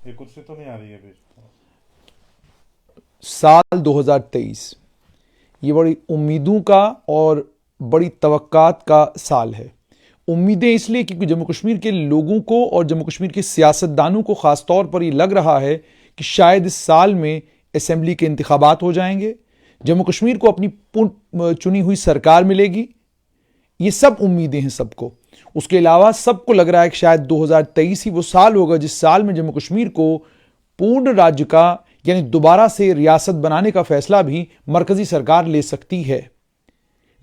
ये कुर्सी तो नहीं आ रही है बीच में। साल 2023 ये बड़ी उम्मीदों का और बड़ी तवक्कात का साल है। उम्मीदें इसलिए क्योंकि जम्मू कश्मीर के लोगों को और जम्मू कश्मीर के सियासतदानों को ख़ास तौर पर ये लग रहा है कि शायद इस साल में असम्बली के इंतखाबात हो जाएंगे, जम्मू कश्मीर को अपनी पूर्ण चुनी हुई सरकार मिलेगी। ये सब उम्मीदें हैं सबको। उसके अलावा सबको लग रहा है कि शायद 2023 ही वो साल होगा जिस साल में जम्मू कश्मीर को पूर्ण राज्य का यानी दोबारा से रियासत बनाने का फैसला भी मरकजी सरकार ले सकती है।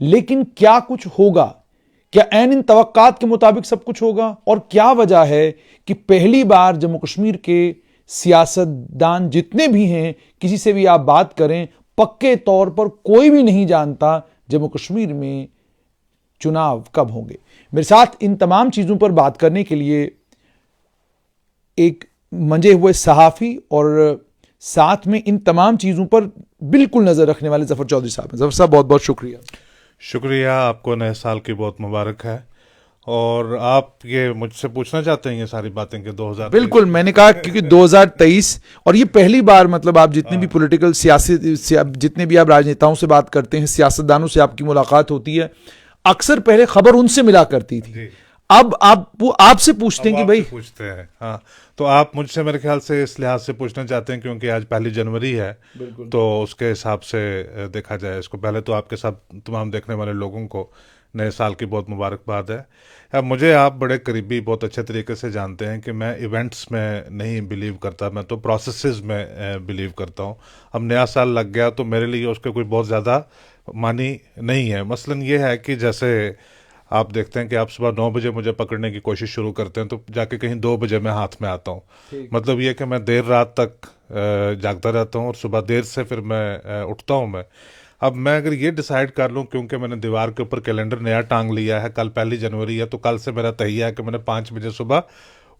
लेकिन क्या कुछ होगा? क्या ऐन इन तवक्कात के मुताबिक सब कुछ होगा? और क्या वजह है कि पहली बार जम्मू कश्मीर के सियासतदान जितने भी हैं, किसी से भी आप बात करें, पक्के तौर पर कोई भी नहीं जानता जम्मू कश्मीर में चुनाव कब होंगे। मेरे साथ इन तमाम चीजों पर बात करने के लिए एक मंजे हुए सहाफी और साथ में इन तमाम चीजों पर बिल्कुल नजर रखने वाले जफर चौधरी साहब हैं। जफर साहब बहुत बहुत शुक्रिया। शुक्रिया, आपको नए साल की बहुत मुबारक है। और आप ये मुझसे पूछना चाहते हैं ये सारी बातें कि 2023 बिल्कुल, में मैंने कहा क्योंकि 2023 और ये पहली बार मतलब आप जितने भी हाँ पॉलिटिकल जितने भी आप राजनेताओं से बात करते हैं, सियासतदानों से आपकी मुलाकात होती है, अक्सर पहले खबर उनसे मिला करती थी। जी, अब आप वो आपसे पूछते अब हैं कि आपसे भाई। पूछते हैं। हाँ, तो आप मुझसे मेरे ख्याल से इस लिहाज से पूछना चाहते हैं क्योंकि आज 1 जनवरी है, बिल्कुल तो उसके हिसाब से देखा जाए इसको। पहले तो आपके साथ तमाम देखने वाले लोगों को नए साल की बहुत मुबारकबाद है। अब मुझे आप बड़े करीबी बहुत अच्छे तरीके से जानते हैं कि मैं इवेंट्स में नहीं बिलीव करता, मैं तो प्रोसेसेस में बिलीव करता हूँ। अब नया साल लग गया तो मेरे लिए उसके कोई बहुत ज़्यादा मानी नहीं है। मसलन ये है कि जैसे आप देखते हैं कि आप सुबह 9 बजे मुझे पकड़ने की कोशिश शुरू करते हैं तो जाके कहीं 2 बजे मैं हाथ में आता हूँ। ठीक। मतलब ये कि मैं देर रात तक जागता रहता हूँ और सुबह देर से फिर मैं उठता हूँ। मैं अब मैं अगर ये डिसाइड कर लूँ, क्योंकि मैंने दीवार के ऊपर कैलेंडर नया टांग लिया है, कल 1 जनवरी है, तो कल से मेरा तय है कि मैंने 5 बजे सुबह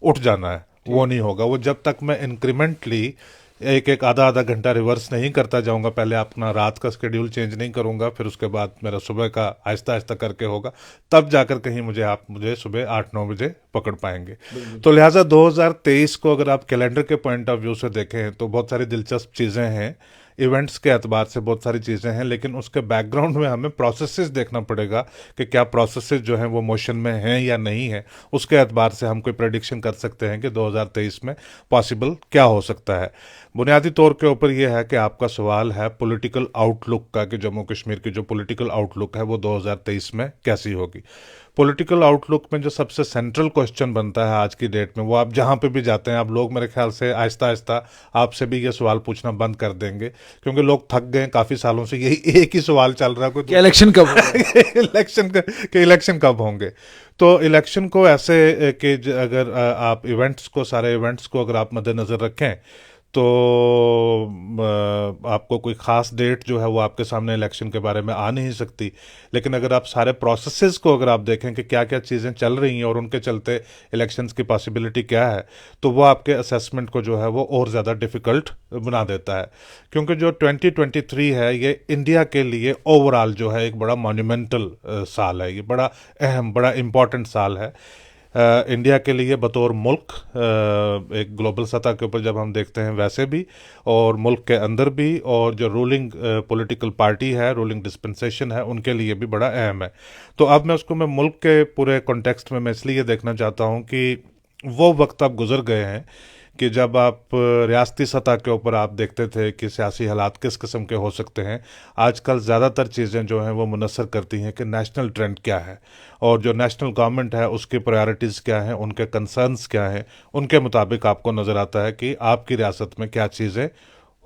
उठ जाना है, वो ठीक। नहीं होगा। वो जब तक मैं इंक्रीमेंटली एक एक आधा आधा घंटा रिवर्स नहीं करता जाऊंगा, पहले अपना रात का स्केड्यूल चेंज नहीं करूंगा, फिर उसके बाद मेरा सुबह का आहिस्ता आहिस्ता करके होगा, तब जाकर कहीं मुझे सुबह 8-9 बजे पकड़ पाएंगे। बिल्कुल। तो लिहाजा 2023 को अगर आप कैलेंडर के पॉइंट ऑफ व्यू से देखें तो बहुत सारी दिलचस्प चीज़ें हैं, इवेंट्स के एतबार से बहुत सारी चीज़ें हैं, लेकिन उसके बैकग्राउंड में हमें प्रोसेसेस देखना पड़ेगा कि क्या प्रोसेसेस जो हैं वो मोशन में हैं या नहीं है। उसके एतबार से हम कोई प्रेडिक्शन कर सकते हैं कि 2023 में पॉसिबल क्या हो सकता है। बुनियादी तौर के ऊपर यह है कि आपका सवाल है पॉलिटिकल आउटलुक का, कि जम्मू कश्मीर की जो पॉलिटिकल आउटलुक है वो 2023 में कैसी होगी। पॉलिटिकल आउटलुक में जो सबसे सेंट्रल क्वेश्चन बनता है आज की डेट में, वो आप जहाँ पे भी जाते हैं, आप लोग मेरे ख्याल से आहिस्ता आहिस्ता आपसे भी ये सवाल पूछना बंद कर देंगे, क्योंकि लोग थक गए काफ़ी सालों से यही एक ही सवाल चल रहा है, कोई क्या दूसरा इलेक्शन कब होगा? इलेक्शन कब होंगे। तो इलेक्शन को ऐसे कि अगर आप सारे इवेंट्स को अगर आप मद्देनज़र रखें तो आपको कोई ख़ास डेट जो है वो आपके सामने इलेक्शन के बारे में आ नहीं सकती। लेकिन अगर आप सारे प्रोसेसेस को अगर आप देखें कि क्या क्या चीज़ें चल रही हैं और उनके चलते इलेक्शंस की पॉसिबिलिटी क्या है, तो वो आपके असेसमेंट को जो है वो और ज़्यादा डिफ़िकल्ट बना देता है। क्योंकि जो 2023 है ये इंडिया के लिए ओवरऑल जो है एक बड़ा मॉन्यूमेंटल साल है, ये बड़ा अहम बड़ा इम्पॉर्टेंट साल है इंडिया के लिए बतौर मुल्क। एक ग्लोबल सतह के ऊपर जब हम देखते हैं वैसे भी, और मुल्क के अंदर भी, और जो रूलिंग पॉलिटिकल पार्टी है, रूलिंग डिस्पेंसेशन है, उनके लिए भी बड़ा अहम है। तो अब मैं मुल्क के पूरे कॉन्टेक्स्ट में मैं इसलिए देखना चाहता हूँ कि वो वक्त अब गुजर गए हैं कि जब आप रियासती सतह के ऊपर आप देखते थे कि सियासी हालात किस किस्म के हो सकते हैं। आजकल ज़्यादातर चीज़ें जो हैं वो मुनसर करती हैं कि नेशनल ट्रेंड क्या है, और जो नेशनल गवर्नमेंट है उसकी प्रायोरिटीज़ क्या हैं, उनके कंसर्न्स क्या हैं, उनके मुताबिक आपको नज़र आता है कि आपकी रियासत में क्या चीज़ें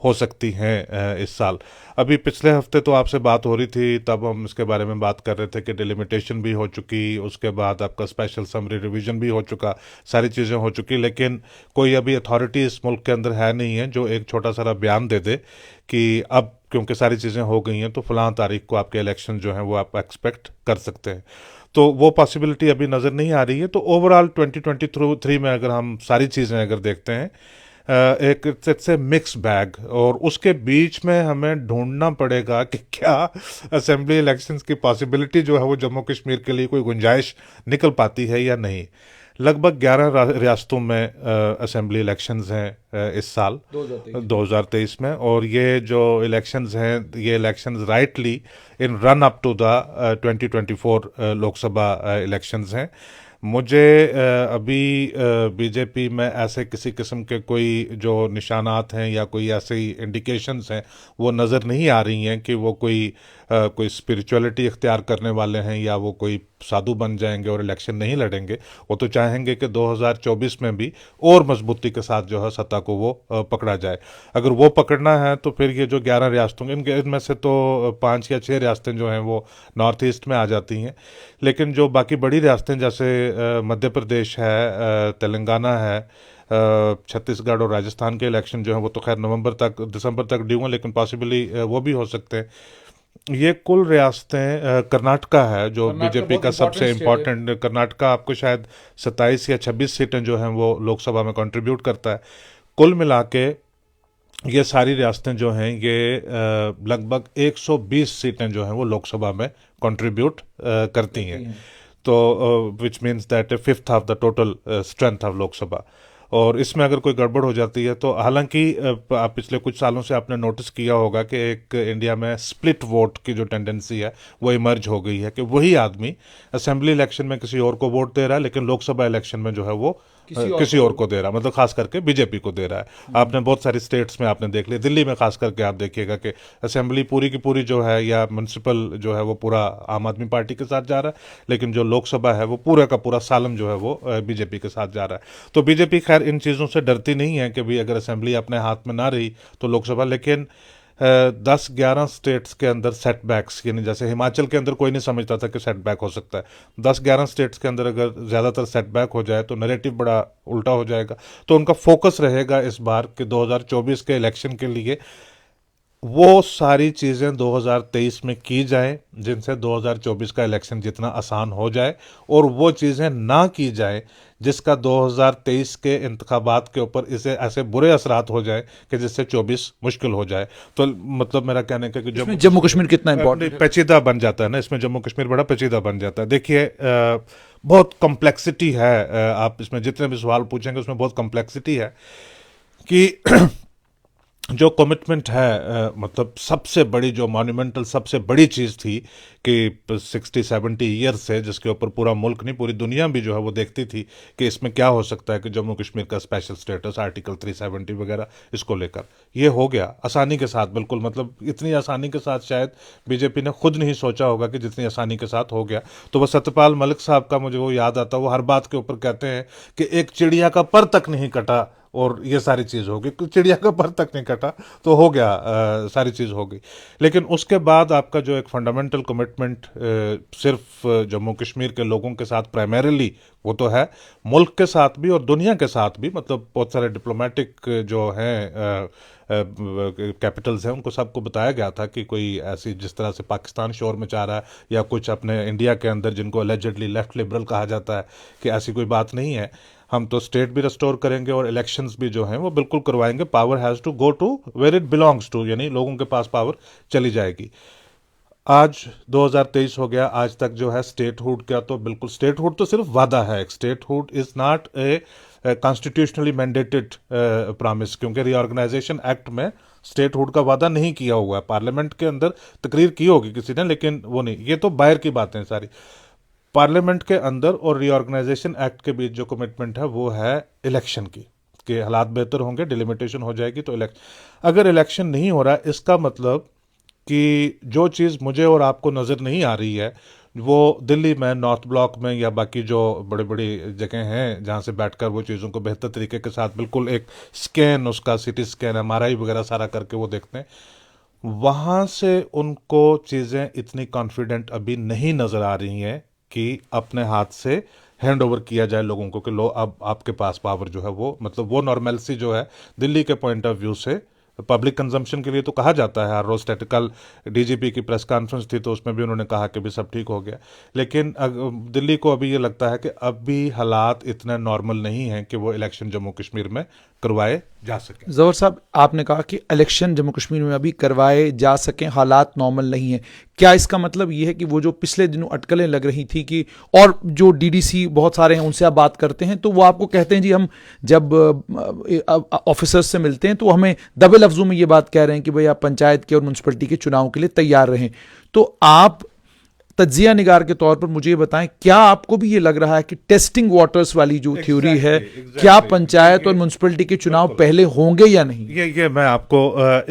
हो सकती हैं इस साल। अभी पिछले हफ्ते तो आपसे बात हो रही थी, तब हम इसके बारे में बात कर रहे थे कि डिलिमिटेशन भी हो चुकी, उसके बाद आपका स्पेशल समरी रिवीजन भी हो चुका, सारी चीज़ें हो चुकी, लेकिन कोई अभी अथॉरिटी इस मुल्क के अंदर है नहीं है जो एक छोटा सा बयान दे दे कि अब क्योंकि सारी चीज़ें हो गई हैं तो फलां तारीख को आपके इलेक्शन जो हैं वो आप एक्सपेक्ट कर सकते हैं। तो वो पॉसिबिलिटी अभी नज़र नहीं आ रही है। तो ओवरऑल 2023 में अगर हम सारी चीज़ें अगर देखते हैं, एक इट्स ए मिक्स बैग, और उसके बीच में हमें ढूंढना पड़ेगा कि क्या असेंबली इलेक्शंस की पॉसिबिलिटी जो है वो जम्मू कश्मीर के लिए कोई गुंजाइश निकल पाती है या नहीं। लगभग 11 रियासतों में असेंबली इलेक्शंस हैं इस साल 2023 2023 में। और ये जो इलेक्शंस हैं, ये elections rightly in run up to the 2024 Lok Sabha elections हैं। मुझे अभी बीजेपी में ऐसे किसी किस्म के कोई जो निशानात हैं या कोई ऐसी इंडिकेशंस हैं वो नज़र नहीं आ रही हैं कि वो कोई स्पिरिचुअलिटी इख्तियार करने वाले हैं या वो कोई साधु बन जाएंगे और इलेक्शन नहीं लड़ेंगे। वो तो चाहेंगे कि 2024 में भी और मजबूती के साथ जो है सत्ता को वो पकड़ा जाए। अगर वो पकड़ना है तो फिर ये जो 11 रियासतों इनमें से तो 5 या 6 रियासतें जो हैं वो नॉर्थ ईस्ट में आ जाती हैं। लेकिन जो बाकी बड़ी रियासतें जैसे मध्य प्रदेश है, तेलंगाना है, छत्तीसगढ़ और राजस्थान के इलेक्शन जो है वो तो खैर दिसंबर तक ड्यू हैं, लेकिन पॉसिबली वो भी हो सकते हैं। ये कुल रियासतें, कर्नाटका है जो कर्नाटका बीजेपी बहुत का सबसे इंपॉर्टेंट स्टेट है। इम्पोर्टेंट, कर्नाटका आपको शायद 27 या 26 सीटें जो हैं वो लोकसभा में कंट्रीब्यूट करता है। कुल मिला के ये सारी रियासतें जो हैं ये लगभग 120 सीटें जो हैं वो लोकसभा में कंट्रीब्यूट करती हैं। तो which means that fifth of the total strength of Lok Sabha. और इसमें अगर कोई गड़बड़ हो जाती है तो हालांकि आप पिछले कुछ सालों से आपने नोटिस किया होगा कि एक इंडिया में स्प्लिट वोट की जो टेंडेंसी है वो इमर्ज हो गई है कि वही आदमी असेंबली इलेक्शन में किसी और को वोट दे रहा है, लेकिन लोकसभा इलेक्शन में जो है वो किसी और को दे रहा है, मतलब खास करके बीजेपी को दे रहा है। आपने बहुत सारी स्टेट्स में आपने देख लिया, दिल्ली में खास करके आप देखिएगा कि असेंबली पूरी की पूरी जो है या म्यूनसिपल जो है वो पूरा आम आदमी पार्टी के साथ जा रहा है, लेकिन जो लोकसभा है वो पूरा का पूरा सालम जो है वो बीजेपी के साथ जा रहा है। तो बीजेपी खैर इन चीज़ों से डरती नहीं है कि भाई अगर असेंबली अपने हाथ में ना रही तो लोकसभा, लेकिन 10-11 स्टेट्स के अंदर सेटबैक्स, यानी जैसे हिमाचल के अंदर कोई नहीं समझता था कि सेटबैक हो सकता है, 10-11 स्टेट्स के अंदर अगर ज़्यादातर सेटबैक हो जाए तो नैरेटिव बड़ा उल्टा हो जाएगा। तो उनका फोकस रहेगा इस बार कि 2024 के इलेक्शन के लिए वो सारी चीज़ें 2023 में की जाएं जिनसे 2024 का इलेक्शन जितना आसान हो जाए, और वो चीज़ें ना की जाएं जिसका 2023 के इंतखाबात के ऊपर इसे ऐसे बुरे असरात हो जाए कि जिससे 24 मुश्किल हो जाए। तो मतलब मेरा कहने का कि इसमें जम्मू कश्मीर कितना नहीं, इंपॉर्टेंट है? पेचीदा बन जाता है ना, इसमें जम्मू कश्मीर बड़ा पेचीदा बन जाता है। देखिए बहुत कॉम्प्लेक्सिटी है, आप इसमें जितने भी सवाल पूछेंगे उसमें बहुत कॉम्प्लेक्सिटी है कि जो कमिटमेंट है, मतलब सबसे बड़ी जो मॉन्यूमेंटल सबसे बड़ी चीज़ थी कि 60-70 ईयर से जिसके ऊपर पूरा मुल्क नहीं पूरी दुनिया भी जो है वो देखती थी कि इसमें क्या हो सकता है कि जम्मू कश्मीर का स्पेशल स्टेटस, आर्टिकल 370 वगैरह, इसको लेकर ये हो गया आसानी के साथ, बिल्कुल मतलब इतनी आसानी के साथ शायद बीजेपी ने खुद नहीं सोचा होगा कि जितनी आसानी के साथ हो गया। तो वह सत्यपाल मलिक साहब का मुझे वो याद आता, वो हर बात के ऊपर कहते हैं कि एक चिड़िया का पर तक नहीं कटा और ये सारी चीज़ हो गई, चिड़िया का पर तक नहीं कटा तो हो गया, सारी चीज़ हो गई। लेकिन उसके बाद आपका जो एक फंडामेंटल कमिटमेंट सिर्फ जम्मू कश्मीर के लोगों के साथ प्राइमरीली, वो तो है मुल्क के साथ भी और दुनिया के साथ भी, मतलब बहुत सारे डिप्लोमेटिक जो हैं कैपिटल्स हैं उनको सबको बताया गया था कि कोई ऐसी जिस तरह से पाकिस्तान शोर मचा रहा है या कुछ अपने इंडिया के अंदर जिनको अलेजेडली लेफ्ट लिबरल कहा जाता है, कि ऐसी कोई बात नहीं है। हम तो स्टेट भी रिस्टोर करेंगे और इलेक्शंस भी जो हैं वो बिल्कुल करवाएंगे। Power has to go to where it belongs to, यानी लोगों के पास पावर चली जाएगी। आज 2023 हो गया, आज तक जो है स्टेटहुड का तो बिल्कुल, स्टेटहुड तो सिर्फ वादा है, statehood is not a constitutionally mandated promise, क्योंकि रीऑर्गेनाइजेशन एक्ट में स्टेटहुड का वादा नहीं किया हुआ है। पार्लियामेंट के अंदर तकरीर की होगी किसी ने, लेकिन वो नहीं, ये तो बाहर की बातें हैं सारी। पार्लियामेंट के अंदर और रीऑर्गेनाइजेशन एक्ट के बीच जो कमिटमेंट है वो है इलेक्शन की, कि हालात बेहतर होंगे, डिलिमिटेशन हो जाएगी तो इलेक्शन। अगर इलेक्शन नहीं हो रहा है इसका मतलब कि जो चीज़ मुझे और आपको नज़र नहीं आ रही है वो दिल्ली में नॉर्थ ब्लॉक में या बाकी जो बड़ी बड़ी जगह हैं जहाँ से बैठकर वो चीज़ों को बेहतर तरीके के साथ बिल्कुल एक स्कैन, उसका सिटी स्कैन, MRI वगैरह सारा करके वो देखते हैं, वहाँ से उनको चीज़ें इतनी कॉन्फिडेंट अभी नहीं नज़र आ रही हैं कि अपने हाथ से हैंड ओवर किया जाए लोगों को कि लो अब आपके पास पावर जो है वो, मतलब वो नॉर्मेलसी जो है दिल्ली के पॉइंट ऑफ व्यू से पब्लिक कंजम्पशन के लिए तो कहा जाता है हर रोज। स्टैटिकल डीजीपी की प्रेस कॉन्फ्रेंस थी तो उसमें भी उन्होंने कहा कि भी सब ठीक हो गया, लेकिन दिल्ली को अभी ये लगता है कि अभी हालात इतने नॉर्मल नहीं हैं कि वो इलेक्शन जम्मू कश्मीर में करवाए जा सकें। जवर साहब, आपने कहा कि इलेक्शन जम्मू कश्मीर में अभी करवाए जा सकें, हालात नॉर्मल नहीं है। क्या इसका मतलब ये है कि वो जो पिछले दिनों अटकलें लग रही थी कि, और जो डीडीसी बहुत सारे हैं उनसे आप बात करते हैं तो वो आपको कहते हैं जी हम जब ऑफिसर्स से मिलते हैं तो हमें दबे लफ्जों में ये बात कह रहे हैं कि भाई आप पंचायत के और म्यूनसिपलिटी के चुनाव के लिए तैयार रहें। तो आप तज्जिया निगार के तौर पर मुझे ये बताएं, क्या आपको भी ये लग रहा है कि टेस्टिंग वाटर्स वाली जो थ्योरी है, क्या पंचायत और म्यूनसिपलिटी के चुनाव पहले होंगे या नहीं? ये मैं आपको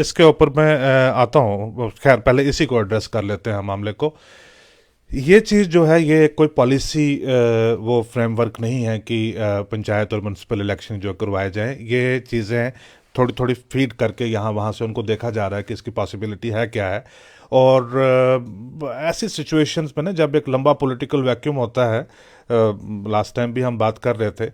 इसके ऊपर मैं आता हूँ। खैर पहले इसी को एड्रेस कर लेते हैं मामले को। ये चीज़ जो है ये कोई पॉलिसी वो फ्रेमवर्क नहीं है कि पंचायत और म्यूनसिपल इलेक्शन जो करवाए जाएं। ये चीज़ें थोड़ी थोड़ी फीड करके यहाँ वहाँ से उनको देखा जा रहा है कि इसकी पॉसिबिलिटी है क्या है। और ऐसी सिचुएशंस में ना, जब एक लंबा पॉलिटिकल वैक्यूम होता है, लास्ट टाइम भी हम बात कर रहे थे,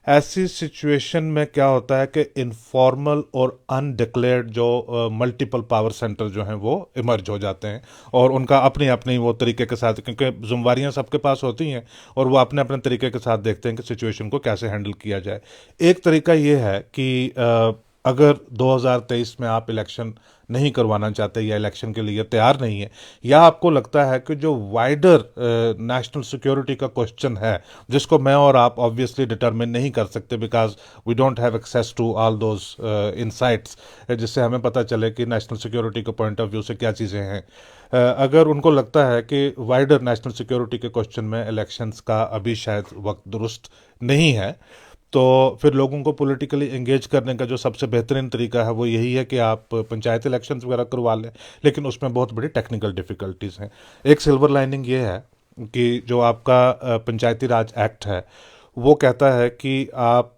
ऐसी सिचुएशन में क्या होता है कि इनफॉर्मल और अनडिक्लेयर्ड जो मल्टीपल पावर सेंटर जो हैं वो इमर्ज हो जाते हैं और उनका अपनी अपनी वो तरीके के साथ, क्योंकि जिम्मेवारियां सबके पास होती हैं और वो अपने अपने तरीके के साथ देखते हैं कि सिचुएशन को कैसे हैंडल किया जाए। एक तरीका ये है कि अगर 2023 में आप इलेक्शन नहीं करवाना चाहते या इलेक्शन के लिए तैयार नहीं है, या आपको लगता है कि जो वाइडर नेशनल सिक्योरिटी का क्वेश्चन है जिसको मैं और आप ऑब्वियसली डिटरमिन नहीं कर सकते because we don't have access to all those insights, जिससे हमें पता चले कि नेशनल सिक्योरिटी के पॉइंट ऑफ व्यू से क्या चीज़ें हैं, अगर उनको लगता है कि वाइडर नेशनल सिक्योरिटी के क्वेश्चन में इलेक्शंस का अभी शायद वक्त दुरुस्त नहीं है, तो फिर लोगों को पॉलिटिकली एंगेज करने का जो सबसे बेहतरीन तरीका है वो यही है कि आप पंचायत इलेक्शंस वगैरह करवा लें। लेकिन उसमें बहुत बड़ी टेक्निकल डिफ़िकल्टीज़ हैं। एक सिल्वर लाइनिंग ये है कि जो आपका पंचायती राज एक्ट है वो कहता है कि आप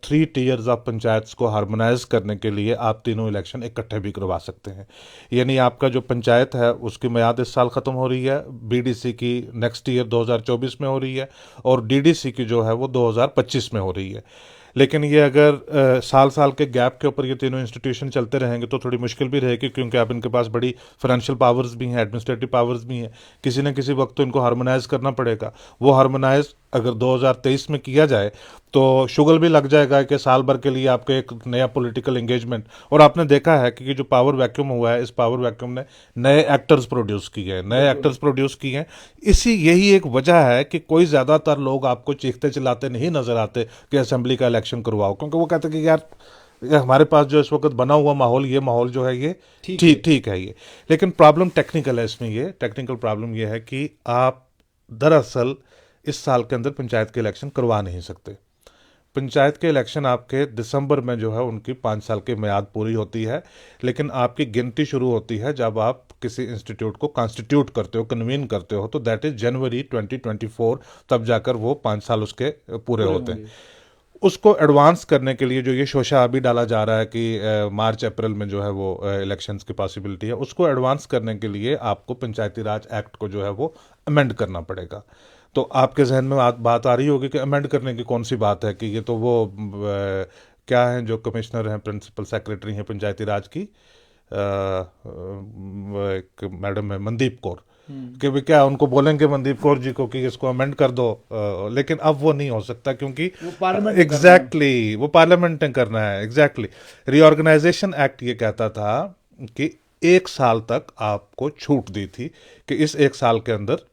3 टीयर्स ऑफ पंचायत्स को हार्मोनाइज करने के लिए आप तीनों इलेक्शन इकट्ठे भी करवा सकते हैं। यानी आपका जो पंचायत है उसकी मियाद इस साल ख़त्म हो रही है, बीडीसी की नेक्स्ट ईयर 2024 में हो रही है और डीडीसी की जो है वो 2025 में हो रही है। लेकिन ये अगर साल साल के गैप के ऊपर ये तीनों इंस्टीट्यूशन चलते रहेंगे तो थोड़ी मुश्किल भी रहेगी, क्योंकि अब इनके पास बड़ी फाइनेंशियल पावर्स भी हैं, एडमिनिस्ट्रेटिव पावर्स भी हैं। किसी न किसी वक्त तो इनको हार्मोनाइज करना पड़ेगा। वो हार्मोनाइज अगर 2023 में किया जाए तो शुगल भी लग जाएगा कि साल भर के लिए आपके एक नया पॉलिटिकल एंगेजमेंट, और आपने देखा है कि जो पावर वैक्यूम हुआ है, इस पावर वैक्यूम ने नए एक्टर्स प्रोड्यूस किए हैं, नए एक्टर्स प्रोड्यूस किए हैं। यही एक वजह है कि कोई ज़्यादातर लोग आपको चीखते चिल्लाते नहीं नजर आते कि असेंबली का इलेक्शन करवाओ, क्योंकि वो कहते हैं कि यार हमारे पास जो इस वक्त बना हुआ माहौल, ये माहौल जो है ये ठीक है ये। लेकिन प्रॉब्लम टेक्निकल है इसमें। ये टेक्निकल प्रॉब्लम ये है कि आप दरअसल इस साल के अंदर पंचायत के इलेक्शन करवा नहीं सकते। पंचायत के इलेक्शन आपके दिसंबर में जो है उनकी 5 साल की मियाद पूरी होती है, लेकिन आपकी गिनती शुरू होती है जब आप किसी इंस्टीट्यूट को कॉन्स्टिट्यूट करते हो, कन्वीन करते हो, तो दैट इज जनवरी 2024, तब जाकर वो 5 साल उसके पूरे होते हैं। उसको एडवांस करने के लिए जो ये शोशा अभी डाला जा रहा है कि मार्च अप्रैल में जो है वो इलेक्शंस की पॉसिबिलिटी है, उसको एडवांस करने के लिए आपको पंचायती राज एक्ट को जो है वो अमेंड करना पड़ेगा। तो आपके जहन में बात आ रही होगी कि अमेंड करने की कौन सी बात है, कि ये तो वो क्या है जो कमिश्नर हैं, प्रिंसिपल सेक्रेटरी हैं पंचायती राज की, एक मैडम है मनदीप कौर, कि भी क्या उनको बोलेंगे मनदीप कौर जी को कि इसको अमेंड कर दो, लेकिन अब वो नहीं हो सकता क्योंकि वो पार्लियामेंट ने करना है। एग्जैक्टली रीऑर्गेनाइजेशन एक्ट ये कहता था कि 1 साल तक आपको छूट दी थी कि इस 1 साल के अंदर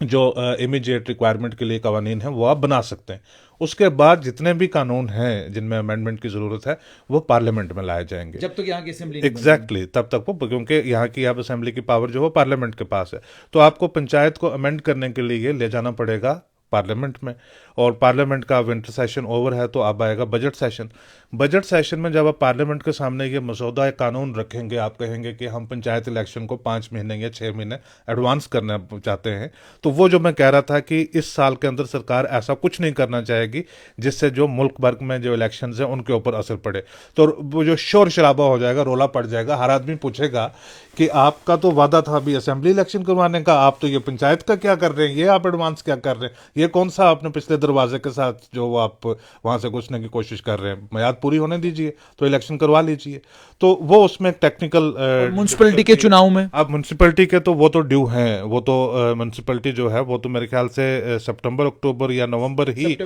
जो इमीडिएट रिक्वायरमेंट के लिए कवानीन है वो आप बना सकते हैं। उसके बाद जितने भी कानून हैं जिनमें अमेंडमेंट की जरूरत है वो पार्लियामेंट में लाए जाएंगे, जब तक यहाँ की असेंबली एग्जैक्टली तब तक वो, क्योंकि यहाँ की अब असेंबली की पावर जो है पार्लियामेंट के पास है। तो आपको पंचायत को अमेंड करने के लिए ले जाना पड़ेगा पार्लियामेंट में, और पार्लियामेंट का विंटर सेशन ओवर है तो अब आएगा बजट सेशन। बजट सेशन में जब आप पार्लियामेंट के सामने ये मसौदा कानून रखेंगे, आप कहेंगे कि हम पंचायत इलेक्शन को 5 महीने या 6 महीने एडवांस करना चाहते हैं, तो वो जो मैं कह रहा था कि इस साल के अंदर सरकार ऐसा कुछ नहीं करना चाहेगी जिससे जो मुल्क भर में जो इलेक्शंस हैं उनके ऊपर असर पड़े। तो वो जो शोर शराबा हो जाएगा, रोला पड़ जाएगा, हर आदमी पूछेगा कि आपका तो वादा था अभी असेंबली इलेक्शन करवाने का, आप तो ये पंचायत का क्या कर रहे हैं, ये आप एडवांस क्या कर रहे हैं, ये कौन सा आपने पिछले दरवाजे के साथ जो आप वहां से घुसने की कोशिश कर रहे हैं, मियाद पूरी होने दीजिए तो इलेक्शन करवा लीजिए। तो वो उसमें टेक्निकल म्युनिसिपैलिटी के चुनाव में अब म्यूनसिपैलिटी के तो वो तो ड्यू हैं, वो तो म्यूनसिपैलिटी जो है वो तो मेरे ख्याल से सितंबर अक्टूबर या नवंबर ही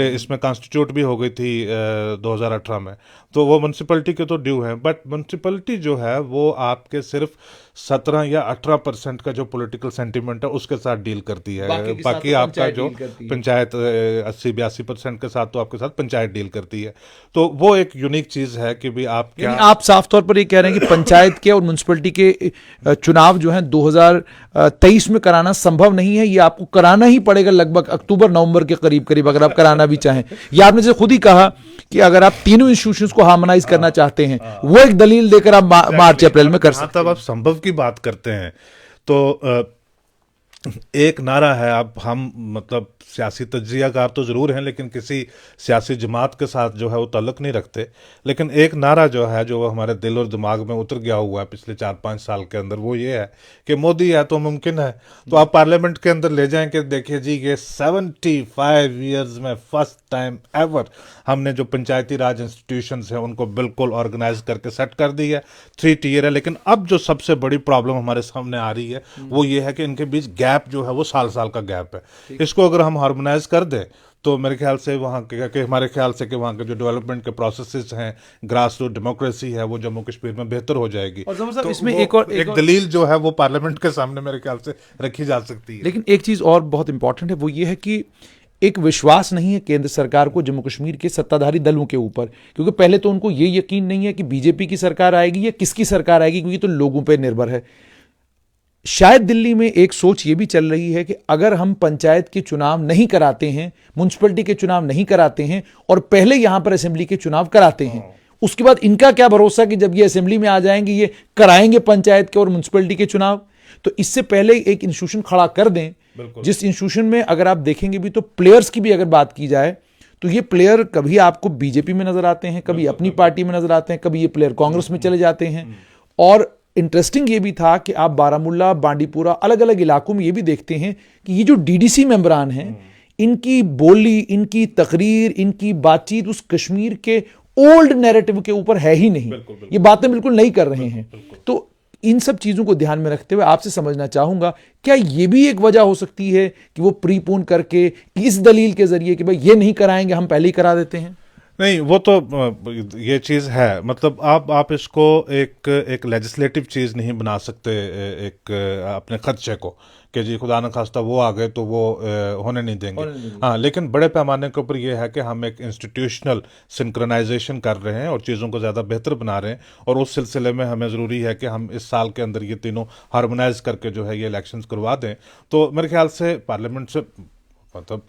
इसमें कॉन्स्टिट्यूट भी हो गई थी 2018 में। तो वो म्यूनसिपैलिटी के तो ड्यू हैं, बट म्यूनसिपैलिटी जो है वो आपके सिर्फ 17 या 18% का जो पॉलिटिकल सेंटिमेंट है उसके साथ डील करती है। बाकी आपका जो पंचायत 80-82% के साथ तो आपके साथ पंचायत डील करती है। तो वो एक यूनिक चीज है कि भी आप क्या, आप साफ तौर पर ये कह रहे हैं कि पंचायत के और म्युनिसिपैलिटी के चुनाव जो हैं 2023 में कराना संभव नहीं है, ये आपको कराना ही पड़ेगा लगभग अक्टूबर नवंबर के करीब करीब, अगर आप कराना भी चाहें। या आपने जैसे खुद ही कहा कि अगर आप तीनों इंस्टीट्यूशंस को हार्मोनाइज करना चाहते हैं, वो एक दलील देकर आप मार्च अप्रैल में कर सकते हैं। तब आप संभव की बात करते हैं तो एक नारा है, अब हम मतलब सियासी तज्जियाकार तो जरूर हैं लेकिन किसी सियासी जमात के साथ जो है वो ताल्लुक नहीं रखते, लेकिन एक नारा जो है जो हमारे दिल और दिमाग में उतर गया हुआ है पिछले 4-5 साल के अंदर, वो ये है कि मोदी है तो मुमकिन है। तो आप पार्लियामेंट के अंदर ले जाएं कि देखिए जी ये 75 ईयर्स में फर्स्ट टाइम एवर हमने जो पंचायती राज इंस्टीट्यूशंस हैं उनको बिल्कुल ऑर्गेनाइज करके सेट कर दी है, 3 टियर है। लेकिन अब जो सबसे बड़ी प्रॉब्लम हमारे सामने आ रही है वो ये है कि इनके बीच गैप जो है वो साल का गैप है। इसको अगर हम हार्मोनाइज कर दें तो मेरे ख्याल से वहाँ के हमारे ख्याल से कि वहाँ के जो डेवलपमेंट के प्रोसेसेस हैं, ग्रास रूट डेमोक्रेसी है, वो जम्मू कश्मीर में बेहतर हो जाएगी। और जफर साहब तो इसमें एक दलील जो है वो पार्लियामेंट के सामने मेरे ख्याल से रखी जा सकती है। लेकिन एक चीज और बहुत इंपॉर्टेंट है, वो ये है कि एक विश्वास नहीं है केंद्र सरकार को जम्मू कश्मीर के सत्ताधारी दलों के ऊपर, क्योंकि पहले तो उनको ये यकीन नहीं है कि बीजेपी की सरकार आएगी या किसकी सरकार आएगी, क्योंकि तो लोगों पर निर्भर है। शायद दिल्ली में एक सोच ये भी चल रही है कि अगर हम पंचायत के चुनाव नहीं कराते हैं, म्युनिसिपैलिटी के चुनाव नहीं कराते हैं और पहले यहां पर असेंबली के चुनाव कराते हैं, उसके बाद इनका क्या भरोसा कि जब ये असेंबली में आ जाएंगे ये कराएंगे पंचायत के और म्युनिसिपैलिटी के चुनाव। तो इससे पहले एक इंस्टीट्यूशन खड़ा कर दें, जिस इंस्टीट्यूशन में अगर आप देखेंगे भी तो प्लेयर्स की भी अगर बात की जाए तो ये प्लेयर कभी आपको बीजेपी में नजर आते हैं, कभी अपनी पार्टी में नजर आते हैं, कभी ये प्लेयर कांग्रेस में चले जाते हैं। और इंटरेस्टिंग ये भी था कि आप बारामूला, बांडीपुरा, अलग अलग इलाकों में ये भी देखते हैं कि ये जो डीडीसी मेंबरान हैं, इनकी बोली, इनकी तकरीर, इनकी बातचीत उस कश्मीर के ओल्ड नैरेटिव के ऊपर है ही नहीं। ये बातें बिल्कुल नहीं कर रहे हैं। तो इन सब चीजों को ध्यान में रखते हुए आपसे समझना चाहूंगा, क्या ये भी एक वजह हो सकती है कि वो प्रीपोन करके इस दलील के जरिए कि भाई ये नहीं कराएंगे, हम पहले ही करा देते हैं? नहीं, वो तो ये चीज़ है, मतलब आप इसको एक लेजिस्लेटिव चीज़ नहीं बना सकते एक अपने खदशे को कि जी खुदा न खास्ता वो आ गए तो वो होने नहीं देंगे। हाँ, लेकिन बड़े पैमाने के ऊपर ये है कि हम एक इंस्टीट्यूशनल सिंक्रोनाइजेशन कर रहे हैं और चीज़ों को ज़्यादा बेहतर बना रहे हैं, और उस सिलसिले में हमें ज़रूरी है कि हम इस साल के अंदर ये तीनों हार्मोनाइज करके जो है ये इलेक्शंस करवा दें। तो मेरे ख्याल से पार्लियामेंट से मतलब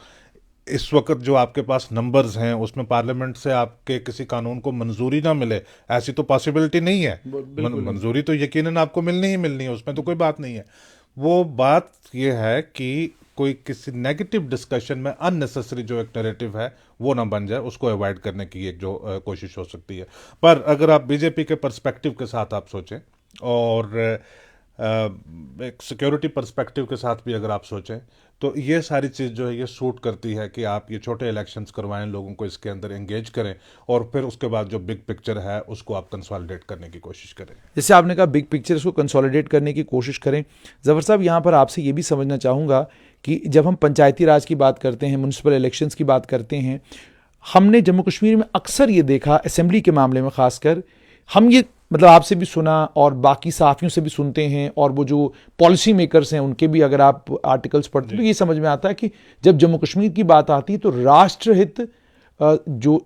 इस वक्त जो आपके पास नंबर्स हैं उसमें पार्लियामेंट से आपके किसी कानून को मंजूरी ना मिले, ऐसी तो पॉसिबिलिटी नहीं है। मंजूरी तो यकीनन आपको मिलनी ही मिलनी है, उसमें तो कोई बात नहीं है। वो बात ये है कि कोई किसी नेगेटिव डिस्कशन में अननेसेसरी जो एक नैरेटिव है वो ना बन जाए, उसको अवॉइड करने की एक जो कोशिश हो सकती है। पर अगर आप बीजेपी के पर्सपेक्टिव के साथ आप सोचें और एक सिक्योरिटी पर्सपेक्टिव के साथ भी अगर आप सोचें तो ये सारी चीज़ जो है ये सूट करती है कि आप ये छोटे इलेक्शंस करवाएं, लोगों को इसके अंदर एंगेज करें और फिर उसके बाद जो बिग पिक्चर है उसको आप कंसोलिडेट करने की कोशिश करें। जैसे आपने कहा बिग पिक्चर, इसको कंसोलिडेट करने की कोशिश करें। जफर साहब, यहाँ पर आपसे ये भी समझना चाहूँगा कि जब हम पंचायती राज की बात करते हैं, म्यूनसिपल इलेक्शंस की बात करते हैं, हमने जम्मू कश्मीर में अक्सर ये देखा, असेंबली के मामले में खासकर, हम ये मतलब आपसे भी सुना और बाकी सहाफ़ियों से भी सुनते हैं, और वो जो पॉलिसी मेकर्स हैं उनके भी अगर आप आर्टिकल्स पढ़ते हैं तो ये समझ में आता है कि जब जम्मू कश्मीर की बात आती है तो राष्ट्रहित जो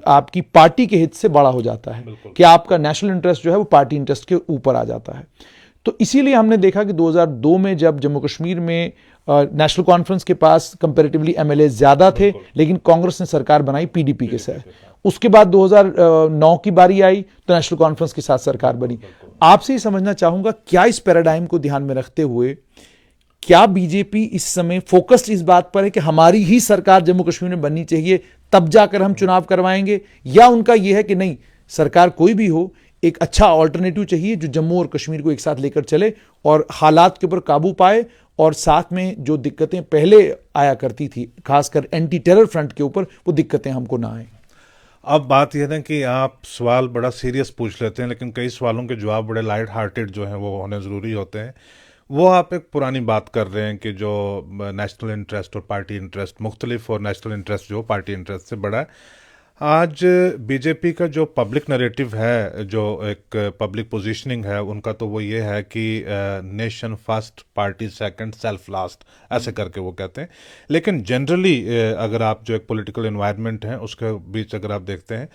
आपकी पार्टी के हित से बड़ा हो जाता है, कि आपका नेशनल इंटरेस्ट जो है वो पार्टी इंटरेस्ट के ऊपर आ जाता है। तो इसीलिए हमने देखा कि 2002 में जब जम्मू कश्मीर में नेशनल कॉन्फ्रेंस के पास कंपैरेटिवली एमएलए ज्यादा थे, लेकिन कांग्रेस ने सरकार बनाई पीडीपी के साथ। उसके बाद 2009 की बारी आई तो नेशनल कॉन्फ्रेंस के साथ सरकार बनी। आपसे ही समझना चाहूंगा, क्या इस पैराडाइम को ध्यान में रखते हुए क्या बीजेपी इस समय फोकस्ड इस बात पर है कि हमारी ही सरकार जम्मू कश्मीर में बननी चाहिए, तब जाकर हम चुनाव करवाएंगे, या उनका यह है कि नहीं, सरकार कोई भी हो, एक अच्छा ऑल्टरनेटिव चाहिए जो जम्मू और कश्मीर को एक साथ लेकर चले और हालात के ऊपर काबू पाए और साथ में जो दिक्कतें पहले आया करती थी, खासकर एंटी टेरर फ्रंट के ऊपर, वो दिक्कतें हमको ना आए। अब बात यह है कि आप सवाल बड़ा सीरियस पूछ लेते हैं, लेकिन कई सवालों के जवाब बड़े लाइट हार्टेड जो हैं वो होने ज़रूरी होते हैं। वो आप एक पुरानी बात कर रहे हैं कि जो नेशनल इंटरेस्ट और पार्टी इंटरेस्ट मुख्तलिफ, और नेशनल इंटरेस्ट जो पार्टी इंटरेस्ट से बड़ा है। आज बीजेपी का जो पब्लिक नरेटिव है, जो एक पब्लिक पोजीशनिंग है उनका, तो वो ये है कि nation first, party second, self last, ऐसे करके वो कहते हैं। लेकिन जनरली अगर आप जो एक पॉलिटिकल एनवायरनमेंट है उसके बीच अगर आप देखते हैं,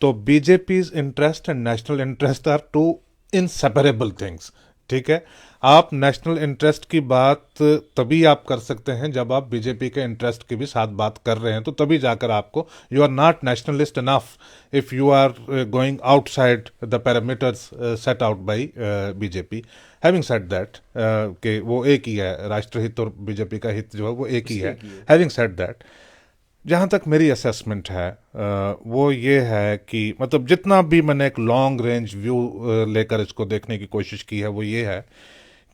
तो BJP's interest and national interest are two inseparable things. ठीक है, आप नेशनल इंटरेस्ट की बात तभी आप कर सकते हैं जब आप बीजेपी के इंटरेस्ट की भी साथ बात कर रहे हैं, तो तभी जाकर आपको, you are not nationalist enough if you are going outside the parameters set out by BJP. Having said that, कि वो एक ही है, राष्ट्रहित और बीजेपी का हित जो है वो एक ही है। हैविंग सेड दैट, जहाँ तक मेरी असेसमेंट है वो ये है कि मतलब जितना भी मैंने एक लॉन्ग रेंज व्यू लेकर इसको देखने की कोशिश की है, वो ये है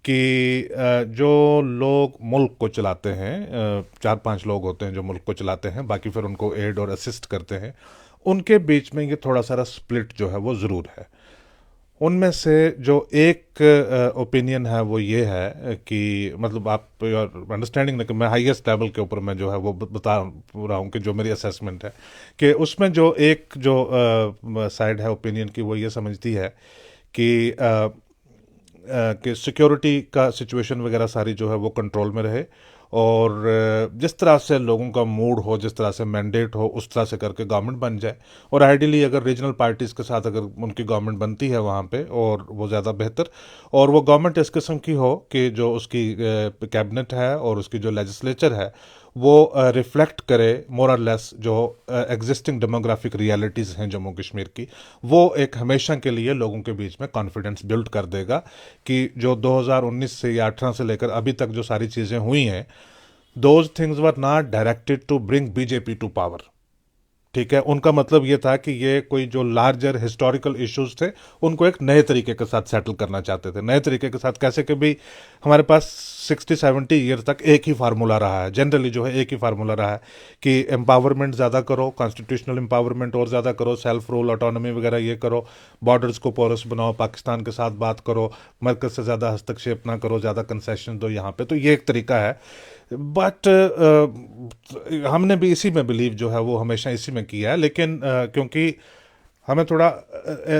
कि जो लोग मुल्क को चलाते हैं, 4-5 लोग होते हैं जो मुल्क को चलाते हैं, बाकी फिर उनको एड और असिस्ट करते हैं, उनके बीच में ये थोड़ा सारा स्प्लिट जो है वो ज़रूर है। उनमें से जो एक ओपिनियन है वो ये है कि मतलब आप अंडरस्टैंडिंग ना कि मैं हाईएस्ट लेवल के ऊपर मैं जो है वो बता रहा हूँ कि जो मेरी असेसमेंट है, कि उसमें जो एक जो साइड है ओपिनियन की, वो ये समझती है कि सिक्योरिटी का सिचुएशन वगैरह सारी जो है वो कंट्रोल में रहे, और जिस तरह से लोगों का मूड हो, जिस तरह से मैंडेट हो, उस तरह से करके गवर्नमेंट बन जाए। और आइडियली अगर रीजनल पार्टीज़ के साथ अगर उनकी गवर्नमेंट बनती है वहाँ पे, और वो ज़्यादा बेहतर, और वो गवर्नमेंट इस किस्म की हो कि जो उसकी कैबिनेट है और उसकी जो लेजिस्लेचर है वो रिफ्लेक्ट करे मोर और लेस जो एग्जिस्टिंग डेमोग्राफिक रियलिटीज़ हैं जम्मू कश्मीर की, वो एक हमेशा के लिए लोगों के बीच में कॉन्फिडेंस बिल्ड कर देगा कि जो 2019 से या 18 से लेकर अभी तक जो सारी चीज़ें हुई हैं, those things were not directed to bring BJP to power. ठीक है, उनका मतलब ये था कि ये कोई जो लार्जर हिस्टोरिकल इश्यूज थे उनको एक नए तरीके के साथ सेटल करना चाहते थे। नए तरीके के साथ कैसे, कि भी हमारे पास 60-70 ईयर तक एक ही फार्मूला रहा है, जनरली जो है एक ही फार्मूला रहा है कि एम्पावरमेंट ज़्यादा करो, कॉन्स्टिट्यूशनल एम्पावरमेंट और ज़्यादा करो, सेल्फ रूल, ऑटोनॉमी वगैरह ये करो, बॉर्डर्स को पोरस बनाओ, पाकिस्तान के साथ बात करो, मरकज से ज़्यादा हस्तक्षेप ना करो, ज़्यादा कंसेशन दो यहाँ पे। तो ये एक तरीका है, बट हमने भी इसी में बिलीव जो है वो हमेशा इसी में किया है। लेकिन क्योंकि हमें थोड़ा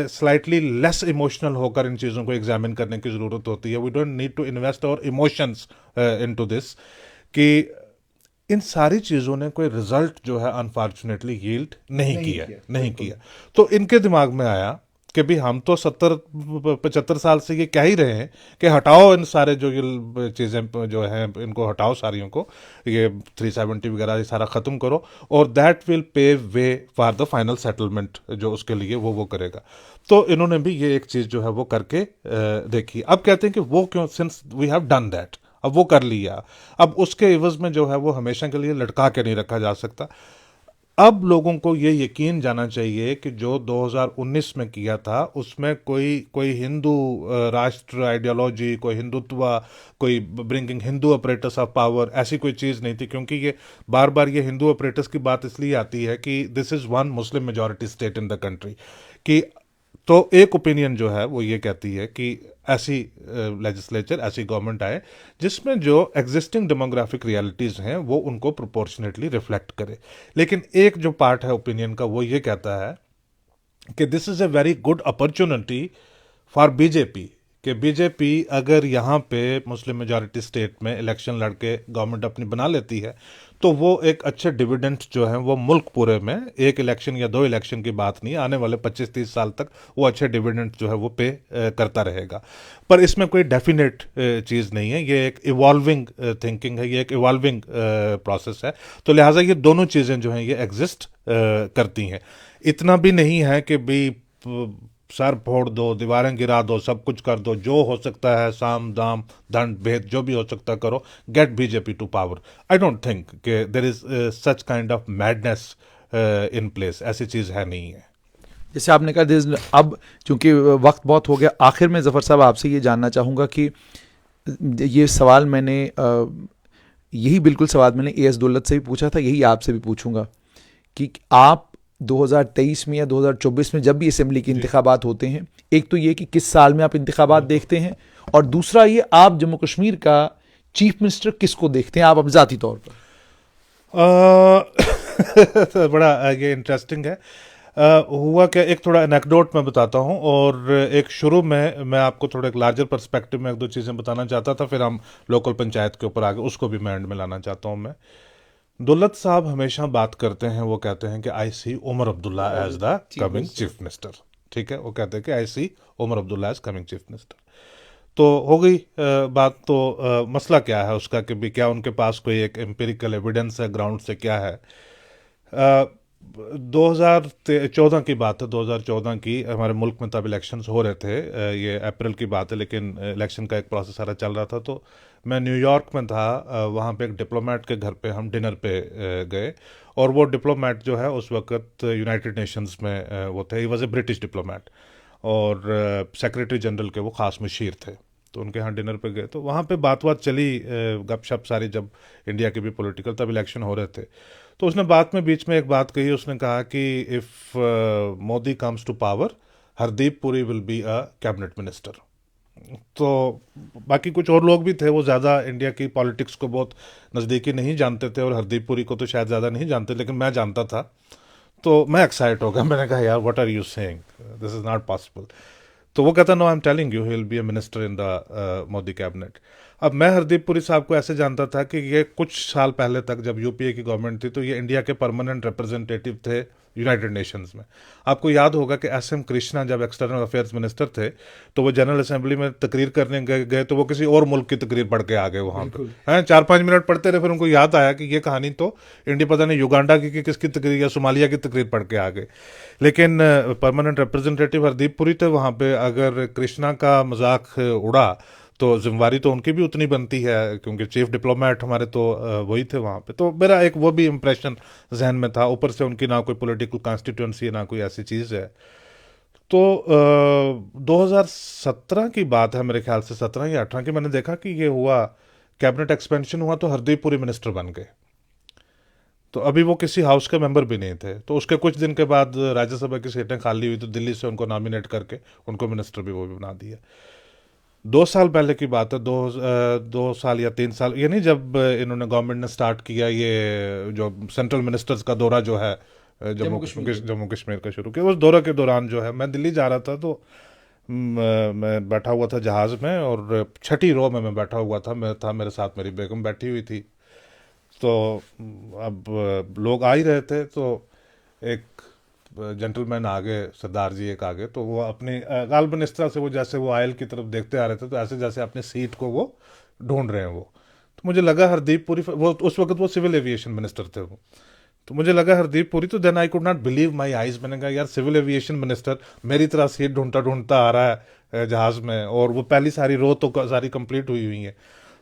स्लाइटली लेस इमोशनल होकर इन चीज़ों को एग्जामिन करने की ज़रूरत होती है। We don't need to invest our emotions into this, कि इन सारी चीज़ों ने कोई रिजल्ट जो है अनफॉर्चुनेटली यील्ड नहीं किया। तो इनके दिमाग में आया कि भी हम तो 70-75 साल से ये कह ही रहे हैं कि हटाओ इन सारे जो ये चीज़ें जो हैं, इनको हटाओ सारियों को, ये 370 वगैरह ये सारा ख़त्म करो, और that will pave way for the final settlement जो उसके लिए वो करेगा। तो इन्होंने भी ये एक चीज़ जो है वो करके देखी। अब कहते हैं कि वो क्यों, since we have done that, अब वो कर लिया, अब उसके इवज़ में जो है वो हमेशा के लिए लटका के नहीं रखा जा सकता। अब लोगों को ये यकीन जाना चाहिए कि जो 2019 में किया था उसमें कोई हिंदू राष्ट्र आइडियोलॉजी, कोई हिंदुत्व, कोई bringing Hindu apparatus of power, ऐसी कोई चीज़ नहीं थी। क्योंकि ये बार बार ये हिंदू अपरेटस की बात इसलिए आती है कि this is one Muslim majority state in the country, कि तो एक ओपिनियन जो है वो ये कहती है कि ऐसी लेजिस्लेचर, ऐसी गवर्नमेंट आए जिसमें जो एग्जिस्टिंग डेमोग्राफिक रियलिटीज़ हैं वो उनको प्रोपोर्शनेटली रिफ्लेक्ट करे। लेकिन एक जो पार्ट है ओपिनियन का वो ये कहता है कि this is a very good opportunity for BJP, कि बीजेपी अगर यहाँ पे मुस्लिम मेजॉरिटी स्टेट में इलेक्शन लड़के गवर्नमेंट अपनी बना लेती है, तो वो एक अच्छे डिविडेंड जो है वो मुल्क पूरे में, एक इलेक्शन या 2 इलेक्शन की बात नहीं, आने वाले 25-30 साल तक वो अच्छे डिविडेंड जो है वो पे करता रहेगा। पर इसमें कोई डेफिनेट चीज़ नहीं है, ये एक इवॉल्विंग थिंकिंग है, ये एक इवॉल्विंग प्रोसेस है। तो लिहाजा ये दोनों चीज़ें जो हैं ये एग्जिस्ट करती हैं। इतना भी नहीं है कि भी सर फोड़ दो, दीवारें गिरा दो, सब कुछ कर दो, जो हो सकता है साम दाम दंड भेद जो भी हो सकता करो, get BJP to power. I don't think कि there is such kind of madness in place, ऐसी चीज़ है नहीं है। जैसे आपने कहा अब चूंकि वक्त बहुत हो गया, आखिर में जफर साहब आपसे ये जानना चाहूँगा कि ये सवाल मैंने यही बिल्कुल सवाल मैंने एएस दौलत से भी पूछा था, यही आपसे भी पूछूंगा कि आप 2023 में या 2024 में जब भी असेंबली के जी इंतखाबात होते हैं, एक तो ये कि किस साल में आप इंतखाबात देखते हैं, और दूसरा ये आप जम्मू कश्मीर का चीफ मिनिस्टर किसको देखते हैं आप अब ज़ाती तौर पर? बड़ा ये इंटरेस्टिंग है। हुआ क्या, एक थोड़ा एनेक्डोट मैं बताता हूँ, और एक शुरू में मैं आपको थोड़ा एक लार्जर पर्सपेक्टिव में एक दो चीज़ें बताना चाहता था, फिर हम लोकल पंचायत के ऊपर आगे उसको भी मैं एंड में लाना चाहता हूँ। मैं दुल्लत साहब हमेशा बात करते हैं, वो कहते हैं कि I see Omar Abdullah as the coming chief minister. ठीक है, वो कहते हैं कि I see Omar Abdullah as coming chief minister. तो हो गई बात। तो मसला क्या है उसका कि भी क्या उनके पास कोई एक एम्पिरिकल एविडेंस है, ग्राउंड से क्या है। 2014 की बात है, 2014 की हमारे मुल्क में तब इलेक्शंस हो रहे थे। ये अप्रैल की बात है, लेकिन इलेक्शन का एक प्रोसेस सारा चल रहा था। तो मैं न्यूयॉर्क में था, वहाँ पे एक डिप्लोमेट के घर पे हम डिनर पे गए। और वो डिप्लोमेट जो है उस वक्त यूनाइटेड नेशंस में वो थे, he was a British diplomat, और सेक्रेटरी जनरल के वो ख़ास मुशीर थे। तो उनके यहाँ डिनर पे गए, तो वहाँ पे बात बात चली, गपशप सारी, जब इंडिया के भी पॉलिटिकल तब इलेक्शन हो रहे थे। तो उसने बात में बीच में एक बात कही, उसने कहा कि if Modi comes to power, Hardeep Puri will be a cabinet minister. तो बाकी कुछ और लोग भी थे, वो ज़्यादा इंडिया की पॉलिटिक्स को बहुत नज़दीकी नहीं जानते थे, और हरदीप पुरी को तो शायद ज़्यादा नहीं जानते, लेकिन मैं जानता था। तो मैं एक्साइट हो गया, मैंने कहा यार what are you saying, this is not possible. तो वो कहता no, I am telling you he will be a minister in the Modi cabinet. अब मैं हरदीप पुरी साहब को ऐसे जानता था कि ये कुछ साल पहले तक जब यूपीए की गवर्नमेंट थी, तो ये इंडिया के परमानेंट रिप्रेजेंटेटिव थे यूनाइटेड नेशंस में। आपको याद होगा कि एस एम कृष्णा जब एक्सटर्नल अफेयर्स मिनिस्टर थे, तो वो जनरल असेंबली में तकरीर करने गए, तो वो किसी और मुल्क की तकरीर पढ़ के आ गए वहाँ पे। हैं, 4-5 मिनट पढ़ते रहे, फिर उनको याद आया कि ये कहानी तो इंडिया, पता नहीं युगांडा की कि किसकी तकरीर या सोमालिया की तकरीर पढ़ के आ गए। लेकिन परमानेंट रिप्रेजेंटेटिव हरदीप पुरी थे वहाँ पे। अगर कृष्णा का मजाक उड़ा तो जिम्मेवारी तो उनकी भी उतनी बनती है, क्योंकि चीफ डिप्लोमेट हमारे तो वही थे वहाँ पे। तो मेरा एक वो भी इम्प्रेशन जहन में था। ऊपर से उनकी ना कोई पॉलिटिकल कॉन्स्टिट्यूंसी है, ना कोई ऐसी चीज़ है। तो 2017 की बात है मेरे ख्याल से, 17 या 18 की, मैंने देखा कि ये हुआ, कैबिनेट एक्सपेंशन हुआ, तो हरदीप पुरी मिनिस्टर बन गए। तो अभी वो किसी हाउस के मेंबर भी नहीं थे। तो उसके कुछ दिन के बाद राज्यसभा की सीटें खाली हुई, तो दिल्ली से उनको नॉमिनेट करके उनको मिनिस्टर भी वो भी बना दिया। 2 साल पहले की बात है, 2 साल या 3 साल, ये नहीं, जब इन्होंने गवर्नमेंट ने स्टार्ट किया ये जो सेंट्रल मिनिस्टर्स का दौरा जो है, जम्मू कश्मीर का शुरू किया। उस दौरे के दौरान जो है मैं दिल्ली जा रहा था, तो मैं बैठा हुआ था जहाज़ में, और छठी रो में मैं बैठा हुआ था। मैं था, मेरे साथ मेरी बेगम बैठी हुई थी। तो अब लोग आ ही रहे थे, तो एक जेंटलमैन आगे, सरदार जी एक आगे, तो वो अपनी गालबन इस तरह से, वो जैसे वो आयल की तरफ देखते आ रहे थे, तो ऐसे जैसे अपनी सीट को वो ढूंढ रहे हैं वो। तो मुझे लगा हरदीप पुरी, वो उस वक्त वो सिविल एविएशन मिनिस्टर थे वो। तो मुझे लगा हरदीप पुरी, तो then I could not believe my eyes. मैंने कहा यार, सिविल एविएशन मिनिस्टर मेरी तरह सीट ढूंढता ढूंढता आ रहा है जहाज में, और वो पहली सारी रो तो सारी कंप्लीट हुई हुई है।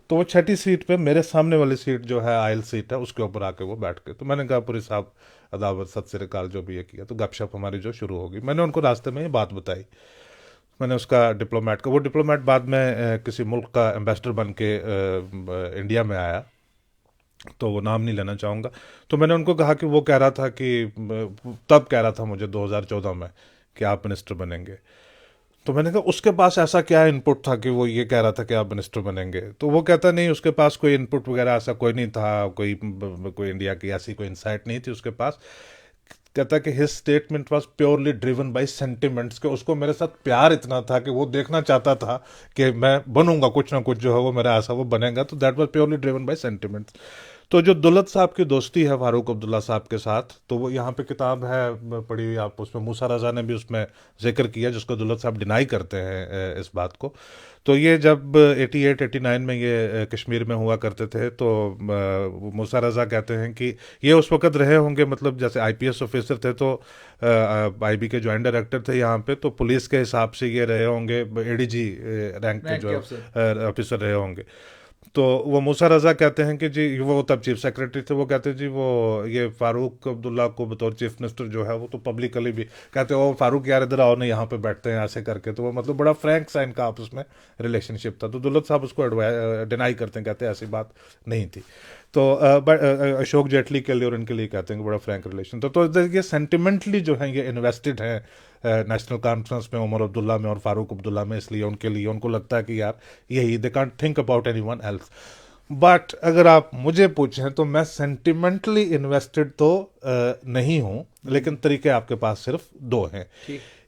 तो वो छठी सीट पे, मेरे सामने वाली सीट जो है आयल सीट है, उसके ऊपर आके वो बैठ गए। तो मैंने कहा पुरी साहब, अदावत, सत श्री अकाल, जो भी ये किया। तो गपशप हमारी जो शुरू होगी, मैंने उनको रास्ते में ये बात बताई। मैंने उसका डिप्लोमेट का, वो डिप्लोमेट बाद में किसी मुल्क का एम्बेसडर बन के इंडिया में आया, तो वो नाम नहीं लेना चाहूँगा। तो मैंने उनको कहा कि वो कह रहा था कि तब कह रहा था मुझे 2014 में कि आप मिनिस्टर बनेंगे। तो मैंने कहा उसके पास ऐसा क्या इनपुट था कि वो ये कह रहा था कि आप मिनिस्टर बनेंगे। तो वो कहता नहीं, उसके पास कोई इनपुट वगैरह ऐसा कोई नहीं था, कोई इंडिया की ऐसी कोई इंसाइट नहीं थी उसके पास। कहता कि his statement was purely driven by sentiments, के उसको मेरे साथ प्यार इतना था कि वो देखना चाहता था कि मैं बनूंगा कुछ ना कुछ, जो है वो मेरा ऐसा वो बनेगा। तो that was purely driven by sentiments. तो जो दुल्लत साहब की दोस्ती है फारूक अब्दुल्ला साहब के साथ, तो वो यहाँ पे किताब है पढ़ी हुई आप, उसमें मूसा रजा ने भी उसमें जिक्र किया, जिसको दुल्लत साहब डिनाई करते हैं इस बात को। तो ये जब 88-89 में ये कश्मीर में हुआ करते थे, तो मूसा रजा कहते हैं कि ये उस वक्त रहे होंगे, मतलब जैसे आईपीएस ऑफिसर थे, तो आईबी के ज्वाइंट डायरेक्टर थे यहाँ पे, तो पुलिस के हिसाब से ये रहे होंगे एडीजी रैंक के जो ऑफिसर रहे होंगे। तो वो मूसा रजा कहते हैं कि जी, वो तब चीफ सेक्रेटरी थे, वो कहते हैं जी वो ये फारूक अब्दुल्ला को बतौर चीफ मिनिस्टर जो है वो तो पब्लिकली भी कहते हैं, ओ फारूक यार इधर आओ ना, यहाँ पे बैठते हैं ऐसे करके। तो वो मतलब बड़ा फ्रैंक सा इनका आपस में रिलेशनशिप था। तो दुल्लत साहब उसको डिनाई करते हैं, कहते हैं ऐसी बात नहीं थी। तो अशोक जेटली के लिए और इनके लिए कहते हैं कि बड़ा फ्रैंक रिलेशन था। तो ये सेंटिमेंटली जो है ये इन्वेस्टेड है नेशनल कॉन्फ्रेंस में, उमर अब्दुल्ला में और फारूक अब्दुल्ला में, इसलिए उनके लिए उनको लगता है कि यार यही, they can't think about anyone else. But अगर आप मुझे पूछें तो मैं सेंटिमेंटली इन्वेस्टेड तो नहीं हूं, लेकिन तरीके आपके पास सिर्फ दो हैं।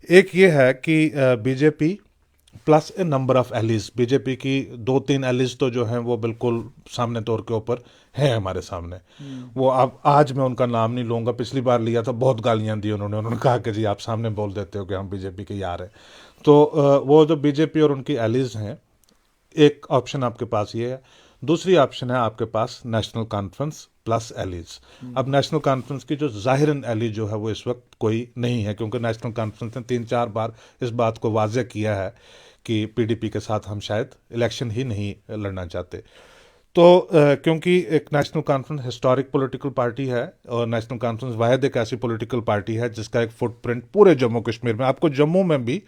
एक ये है कि BJP plus A number of allies, BJP की दो तीन एलीज तो जो हैं वो बिल्कुल सामने तौर के ऊपर है हमारे सामने। वो अब आज मैं उनका नाम नहीं लूंगा, पिछली बार लिया था बहुत गालियां दी उन्होंने कहा कि जी आप सामने बोल देते हो कि हम बीजेपी के यार हैं। तो वो जो बीजेपी और उनकी एलीज हैं, एक ऑप्शन आपके पास ये है। दूसरी ऑप्शन है आपके पास नेशनल कॉन्फ्रेंस प्लस एलीज। अब नेशनल कॉन्फ्रेंस की जो जाहिरन एली जो है वो इस वक्त कोई नहीं है, क्योंकि नेशनल कॉन्फ्रेंस ने 3-4 बार इस बात को वाज़ेह किया है कि पीडीपी के साथ हम शायद इलेक्शन ही नहीं लड़ना चाहते। तो क्योंकि एक national conference historic political party है, और नेशनल कॉन्फ्रेंस वाहिद एक ऐसी पॉलिटिकल पार्टी है जिसका एक फुटप्रिंट पूरे जम्मू कश्मीर में, आपको जम्मू में भी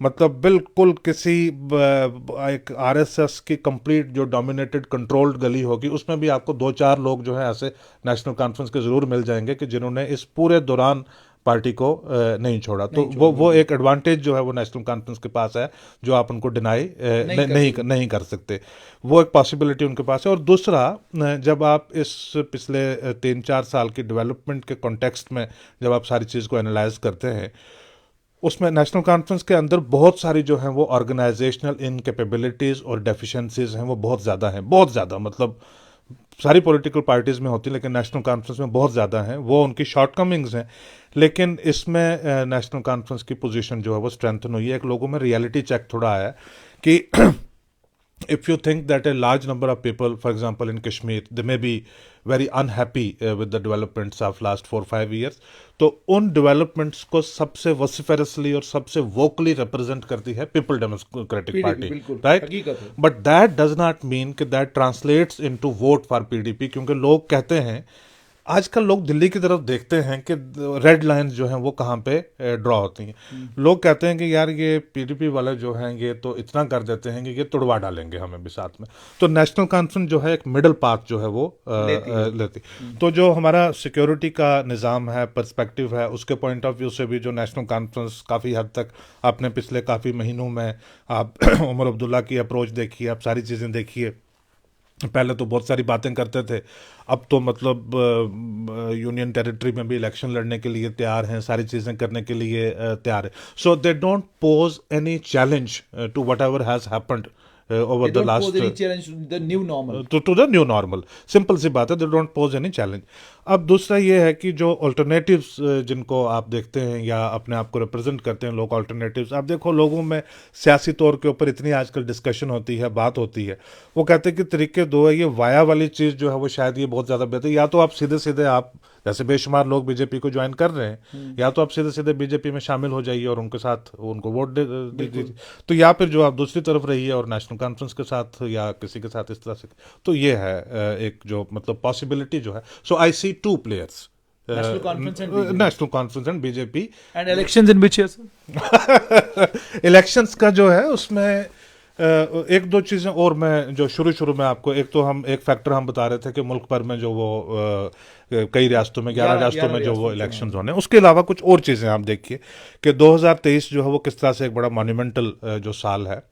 मतलब बिल्कुल किसी एक आरएसएस की कंप्लीट जो डोमिनेटेड कंट्रोल्ड गली होगी उसमें भी आपको 2-4 लोग जो है ऐसे नेशनल कॉन्फ्रेंस के जरूर मिल जाएंगे कि जिन्होंने इस पूरे दौरान पार्टी को नहीं छोड़ा। तो वो एक एडवांटेज जो है वो नेशनल कॉन्फ्रेंस के पास है, जो आप उनको डिनाई नहीं कर सकते। वो एक पॉसिबिलिटी उनके पास है। और दूसरा, जब आप इस पिछले 3-4 साल की डेवलपमेंट के कॉन्टेक्स्ट में जब आप सारी चीज़ को एनालाइज करते हैं, उसमें नेशनल कॉन्फ्रेंस के अंदर बहुत सारी जो हैं वो ऑर्गेनाइजेशनल इनकेपेबिलिटीज़ और डेफिशिएंसीज हैं, वो बहुत ज़्यादा हैं, बहुत ज़्यादा। मतलब सारी पॉलिटिकल पार्टीज में होती है लेकिन नेशनल कॉन्फ्रेंस में बहुत ज़्यादा हैं, वो उनकी शॉर्टकमिंग्स हैं। लेकिन इसमें नेशनल कॉन्फ्रेंस की पोजीशन जो है वो स्ट्रेंथन हुई है। एक लोगों में रियलिटी चेक थोड़ा आया कि if you think that a large number of people, for example in Kashmir, they may be very unhappy with the developments of last 4-5 years, तो उन डेवलपमेंट्स को सबसे वॉसिफरसली और सबसे वोकली रिप्रेजेंट करती है People Democratic Party, right? But that does not mean कि that translates into vote for PDP, क्योंकि लोग कहते हैं, आजकल लोग दिल्ली की तरफ देखते हैं कि रेड लाइंस जो हैं वो कहाँ पे ड्रॉ होती हैं। लोग कहते हैं कि यार ये पीडीपी वाले जो हैं ये तो इतना कर देते हैं कि ये तुड़वा डालेंगे हमें भी साथ में। तो नेशनल कॉन्फ्रेंस जो है एक मिडल पाथ जो है वो लेती। तो जो हमारा सिक्योरिटी का निज़ाम है, पर्सपेक्टिव है, उसके पॉइंट ऑफ व्यू से भी जो नेशनल कॉन्फ्रेंस काफ़ी हद तक आपने पिछले काफ़ी महीनों में आप उमर अब्दुल्ला की अप्रोच देखी, आप सारी चीज़ें देखिए। पहले तो बहुत सारी बातें करते थे, अब तो मतलब यूनियन टेरिटरी में भी इलेक्शन लड़ने के लिए तैयार हैं, सारी चीज़ें करने के लिए तैयार है। So they don't pose any challenge to whatever has happened over the last pose any challenge to the new normal. to the new normal, simple सी बात है, they don't pose any challenge। अब दूसरा ये है कि जो alternatives जिनको आप देखते हैं या अपने आप को रिप्रेजेंट करते हैं लोग, अल्टरनेटिव्स आप देखो, लोगों में सियासी तौर के ऊपर इतनी आजकल डिस्कशन होती है, बात होती है, वो कहते हैं कि तरीके दो है। ये वाया वाली चीज़ जो है वो शायद ये बहुत ज़्यादा बेहतर, या तो आप सीधे सीधे आप जैसे बेशुमार लोग बीजेपी को ज्वाइन कर रहे हैं, या तो आप सीधे सीधे बीजेपी में शामिल हो जाइए और उनके साथ उनको वोट दे दीजिए, तो या फिर जो आप दूसरी तरफ रहिए और नेशनल कॉन्फ्रेंस के साथ या किसी के साथ इस तरह से। तो ये है एक जो मतलब पॉसिबिलिटी जो है। So I see two players, National Conference and BJP, and elections in which year, sir? Elections का जो है उसमें एक दो चीज़ें और मैं जो शुरू में आपको, एक तो हम एक फैक्टर हम बता रहे थे कि मुल्क भर में जो वो कई रियासतों में 11 रियासतों में जो वो इलेक्शंस होने, उसके अलावा कुछ और चीज़ें आप देखिए कि 2023 जो है वो किस तरह से एक बड़ा मॉन्यूमेंटल जो साल है।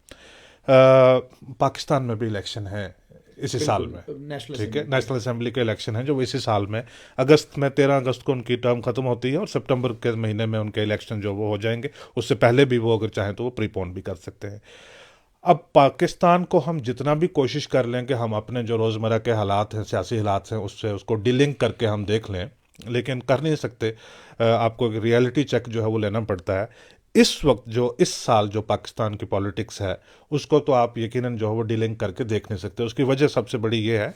पाकिस्तान में भी इलेक्शन है इसी साल में, ठीक है, नेशनल असेंबली के इलेक्शन है जो इसी साल में अगस्त में, 13 अगस्त को उनकी टर्म खत्म होती है और सितंबर के महीने में उनके इलेक्शन जो वो हो जाएंगे। उससे पहले भी वो अगर चाहें तो वो प्रीपोन भी कर सकते हैं। अब पाकिस्तान को हम जितना भी कोशिश कर लें कि हम अपने जो रोज़मर्रा के हालात हैं, सियासी हालात हैं, उससे उसको डीलिंक करके हम देख लें, लेकिन कर नहीं सकते। आपको एक रियलिटी चेक जो है वो लेना पड़ता है। इस वक्त जो इस साल जो पाकिस्तान की पॉलिटिक्स है उसको तो आप यकीनन जो है वो डीलिंक करके देख नहीं सकते। उसकी वजह सबसे बड़ी ये है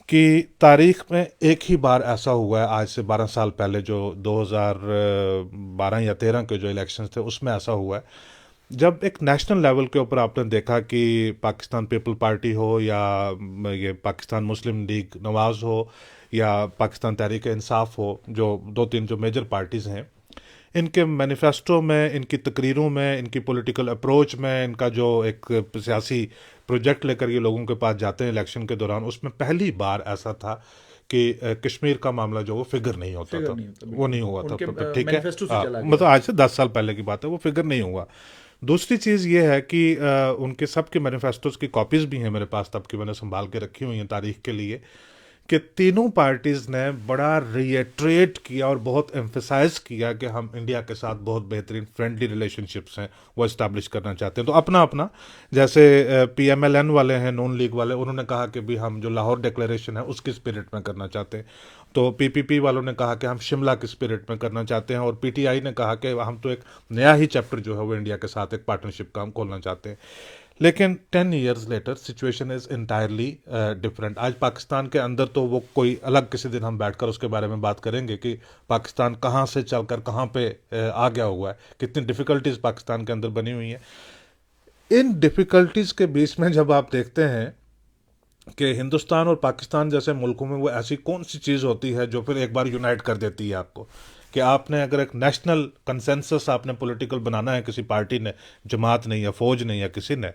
कि तारीख में एक ही बार ऐसा हुआ है, आज से 12 साल पहले जो 2012 या 13 के जो इलेक्शंस थे उसमें ऐसा हुआ है जब एक नेशनल लेवल के ऊपर आपने देखा कि पाकिस्तान पीपल पार्टी हो या ये पाकिस्तान मुस्लिम लीग नवाज हो या पाकिस्तान तहरीक इंसाफ हो, जो दो तीन जो मेजर पार्टीज़ हैं, इनके मैनिफेस्टो में, इनकी तकरीरों में, इनकी पॉलिटिकल अप्रोच में, इनका जो एक सियासी प्रोजेक्ट लेकर ये लोगों के पास जाते हैं इलेक्शन के दौरान, उसमें पहली बार ऐसा था कि कश्मीर का मामला जो वो फिगर नहीं होता था, वो नहीं हुआ था। ठीक है, मतलब आज से 10 साल पहले की बात है, वो फिगर नहीं हुआ। दूसरी चीज़ ये है कि उनके सब के मैनिफेस्टोज की कॉपीज़ भी हैं मेरे पास, तब की मैंने संभाल के रखी हुई हैं तारीख के लिए, कि तीनों पार्टीज़ ने बड़ा रिएट्रेट किया और बहुत एम्फेसाइज किया कि हम इंडिया के साथ बहुत बेहतरीन फ्रेंडली रिलेशनशिप्स हैं वो इस्टेब्लिश करना चाहते हैं। तो अपना अपना, जैसे PMLN वाले हैं, नून लीग वाले, उन्होंने कहा कि भी हम जो लाहौर डिक्लेरेशन है उसकी स्पिरिट में करना चाहते हैं। तो PPP वालों ने कहा कि हम शिमला की स्पिरिट में करना चाहते हैं, और PTI ने कहा कि हम तो एक नया ही चैप्टर जो है वो इंडिया के साथ एक पार्टनरशिप का हम खोलना चाहते हैं। लेकिन 10 years later situation is entirely different. आज पाकिस्तान के अंदर तो वो कोई अलग किसी दिन हम बैठकर उसके बारे में बात करेंगे कि पाकिस्तान कहाँ से चलकर कहाँ पे आ गया हुआ है, कितनी डिफ़िकल्टीज पाकिस्तान के अंदर बनी हुई हैं। इन डिफ़िकल्टीज़ के बीच में जब आप देखते हैं कि हिंदुस्तान और पाकिस्तान जैसे मुल्कों में वो ऐसी कौन सी चीज़ होती है जो फिर एक बार यूनाइट कर देती है आपको, कि आपने अगर एक नेशनल कंसेंसस आपने पॉलिटिकल बनाना है, किसी पार्टी ने, जमात ने या फौज ने या किसी ने,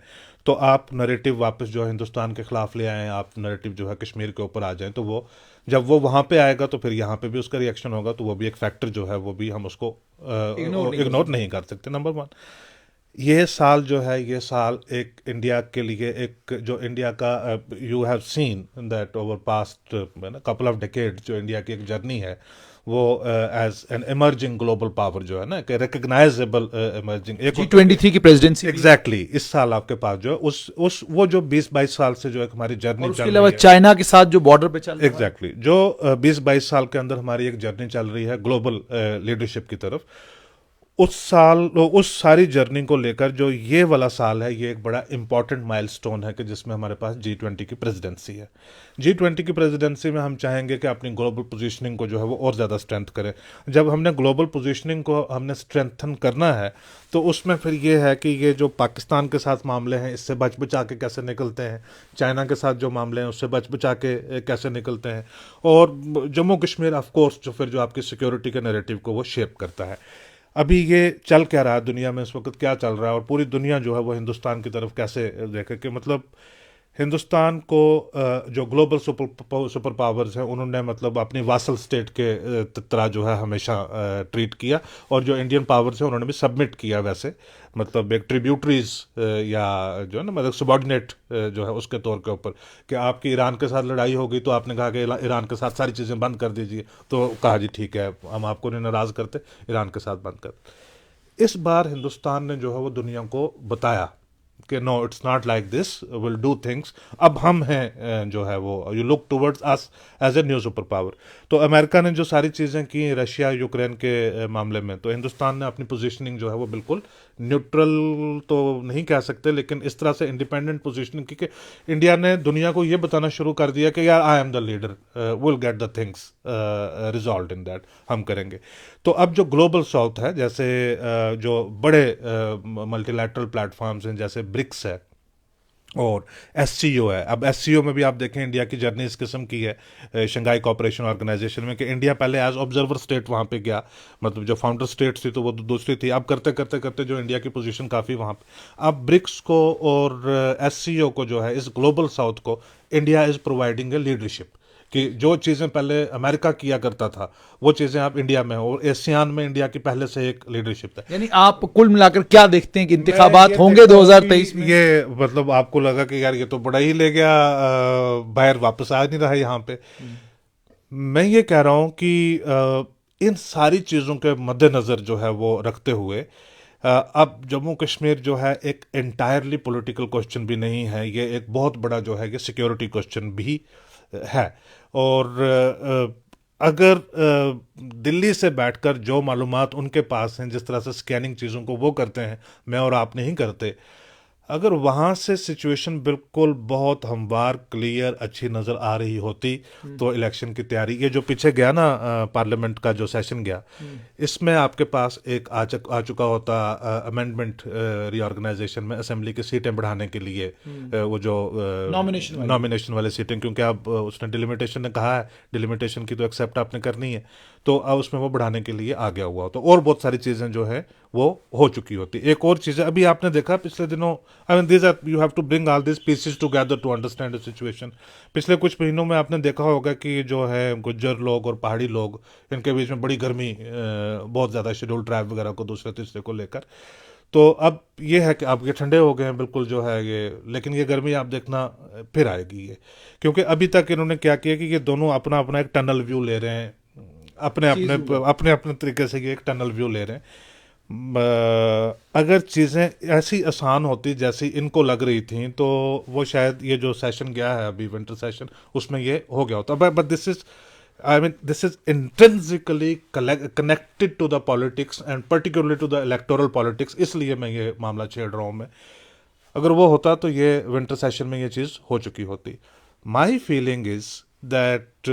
तो आप नैरेटिव वापस जो है हिंदुस्तान के खिलाफ ले आएँ, आप नैरेटिव जो है कश्मीर के ऊपर आ जाएं, तो वो जब वो वहाँ पे आएगा तो फिर यहाँ पे भी उसका रिएक्शन होगा, तो वो भी एक फैक्टर जो है वो भी हम उसको इग्नोर नहीं कर सकते। नंबर वन, ये साल जो है, ये साल एक इंडिया के लिए, एक जो इंडिया का, you have seen that over past couple of decade, जो इंडिया की एक जर्नी है वो as an emerging global power जो है ना, कि रिकग्नाइजेबल इमर्जिंग, एक G23 की प्रेसिडेंसी एग्जैक्टली इस साल आपके पास जो है उस वो जो 20-22 साल से जो एक हमारी जर्नी उसके चल अलावा रही है, चाइना के साथ जो बॉर्डर पे चल रहा है। एग्जैक्टली जो 20-22 साल के अंदर हमारी एक जर्नी चल रही है ग्लोबल लीडरशिप की तरफ, उस साल, उस सारी जर्नी को लेकर जो ये वाला साल है, ये एक बड़ा इंपॉर्टेंट माइलस्टोन है कि जिसमें हमारे पास G20 की प्रेसिडेंसी है। G20 की प्रेसिडेंसी में हम चाहेंगे कि अपनी ग्लोबल पोजीशनिंग को जो है वो और ज़्यादा स्ट्रेंथ करें। जब हमने ग्लोबल पोजीशनिंग को हमने स्ट्रेंथन करना है, तो उसमें फिर ये है कि ये जो पाकिस्तान के साथ मामले हैं इससे बच बचा के कैसे निकलते हैं, चाइना के साथ जो मामले हैं उससे बच बचा के कैसे निकलते हैं, और जम्मू कश्मीर ऑफ कोर्स जो फिर जो आपकी सिक्योरिटी के नैरेटिव को वो शेप करता है। अभी ये चल क्या रहा है दुनिया में, इस वक्त क्या चल रहा है, और पूरी दुनिया जो है वो हिंदुस्तान की तरफ कैसे देखे, कि मतलब हिंदुस्तान को जो ग्लोबल सुपर पावर्स हैं उन्होंने मतलब अपनी वासल स्टेट के तरह जो है हमेशा ट्रीट किया, और जो इंडियन पावर्स हैं उन्होंने भी सबमिट किया वैसे, मतलब एक ट्रिब्यूटरीज या जो है ना, मतलब सबॉर्डिनेट जो है उसके तौर के ऊपर, कि आपकी ईरान के साथ लड़ाई हो गई तो आपने कहा कि ईरान के साथ सारी चीज़ें बंद कर दीजिए, तो कहा जी ठीक है, हम आपको नहीं नाराज़ करते, ईरान के साथ बंद कर। इस बार हिंदुस्तान ने जो है वो दुनिया को बताया कि no, it's not like this, will do things. अब हम हैं जो है वो, you look towards us as a new super power. तो अमेरिका ने जो सारी चीज़ें की रशिया यूक्रेन के मामले में, तो हिंदुस्तान ने अपनी पोजीशनिंग जो है वो बिल्कुल न्यूट्रल तो नहीं कह सकते, लेकिन इस तरह से इंडिपेंडेंट पोजीशनिंग की कि इंडिया ने दुनिया को ये बताना शुरू कर दिया कि यार I am the leader, will get the things resolve in that, हम करेंगे। तो अब जो ग्लोबल साउथ है, जैसे जो बड़े मल्टीलैटरल प्लेटफॉर्म्स हैं, जैसे ब्रिक्स है और SCO है। अब SCO में भी आप देखें इंडिया की जर्नी इस किस्म की है, शंघाई कोऑपरेशन ऑर्गेनाइजेशन में, कि इंडिया पहले एज ऑब्जर्वर स्टेट वहाँ पे गया, मतलब जो फाउंडर स्टेट थी तो वो दूसरी थी, अब करते करते करते जो इंडिया की पोजीशन काफ़ी वहाँ पे, अब ब्रिक्स को और SCO को जो है, इस ग्लोबल साउथ को India is providing a leadership, कि जो चीज़ें पहले अमेरिका किया करता था वो चीज़ें आप इंडिया में, और एशियान में इंडिया की पहले से एक लीडरशिप है। यानी आप कुल मिलाकर क्या देखते हैं कि मैं इंतखाबात ये होंगे देखता हूँ 2023 कि में? ये मतलब आपको लगा कि यार ये तो बड़ा ही ले गया, बाहर वापस आ नहीं रहा है यहाँ पे। मैं ये कह रहा हूँ कि इन सारी चीज़ों के मद्देनज़र जो है वो रखते हुए, अब जम्मू कश्मीर जो है एक एंटायरली पॉलिटिकल क्वेश्चन भी नहीं है, ये एक बहुत बड़ा जो है कि सिक्योरिटी क्वेश्चन भी है। और अगर दिल्ली से बैठकर जो मालूमात उनके पास हैं, जिस तरह से स्कैनिंग चीज़ों को वो करते हैं, मैं और आप नहीं करते, अगर वहां से सिचुएशन बिल्कुल बहुत हमवार क्लियर अच्छी नजर आ रही होती तो इलेक्शन की तैयारी, ये जो पीछे गया ना पार्लियामेंट का जो सेशन गया, इसमें आपके पास एक आ चुका होता अमेंडमेंट रीऑर्गेनाइजेशन में असेंबली की सीटें बढ़ाने के लिए, वो जो नॉमिनेशन वाली। नॉमिनेशन वाली सीटें, क्योंकि अब उसने डिलिमिटेशन ने कहा है, डिलिमिटेशन की तो एक्सेप्ट आपने करनी है, तो अब उसमें वो बढ़ाने के लिए आ गया हुआ होता, और बहुत सारी चीज़ें जो है वो हो चुकी होती। एक और चीज़ है, अभी आपने देखा पिछले दिनों, I mean this are you have to bring all this pieces together to understand the situation. पिछले कुछ महीनों में आपने देखा होगा कि जो है गुज्जर लोग और पहाड़ी लोग, इनके बीच में बड़ी गर्मी, बहुत ज़्यादा शेड्यूल ट्राइब वगैरह को दूसरे तीसरे को लेकर। तो अब ये है कि अब ये ठंडे हो गए हैं बिल्कुल जो है ये, लेकिन ये गर्मी आप देखना फिर आएगी ये, क्योंकि अभी तक इन्होंने क्या किया कि ये दोनों अपना अपना एक टनल व्यू ले रहे हैं, अपने अपने अपने अपने तरीके से ये एक टनल व्यू ले रहे हैं। अगर चीज़ें ऐसी आसान होती जैसी इनको लग रही थी तो वो शायद ये जो सेशन गया है अभी विंटर सेशन, उसमें ये हो गया होता। But this is, I mean, this is intrinsically connected to the politics and particularly to the electoral politics, इसलिए मैं ये मामला छेड़ रहा हूँ मैं। अगर वो होता तो ये विंटर सेशन में ये चीज़ हो चुकी होती। माई फीलिंग इज दैट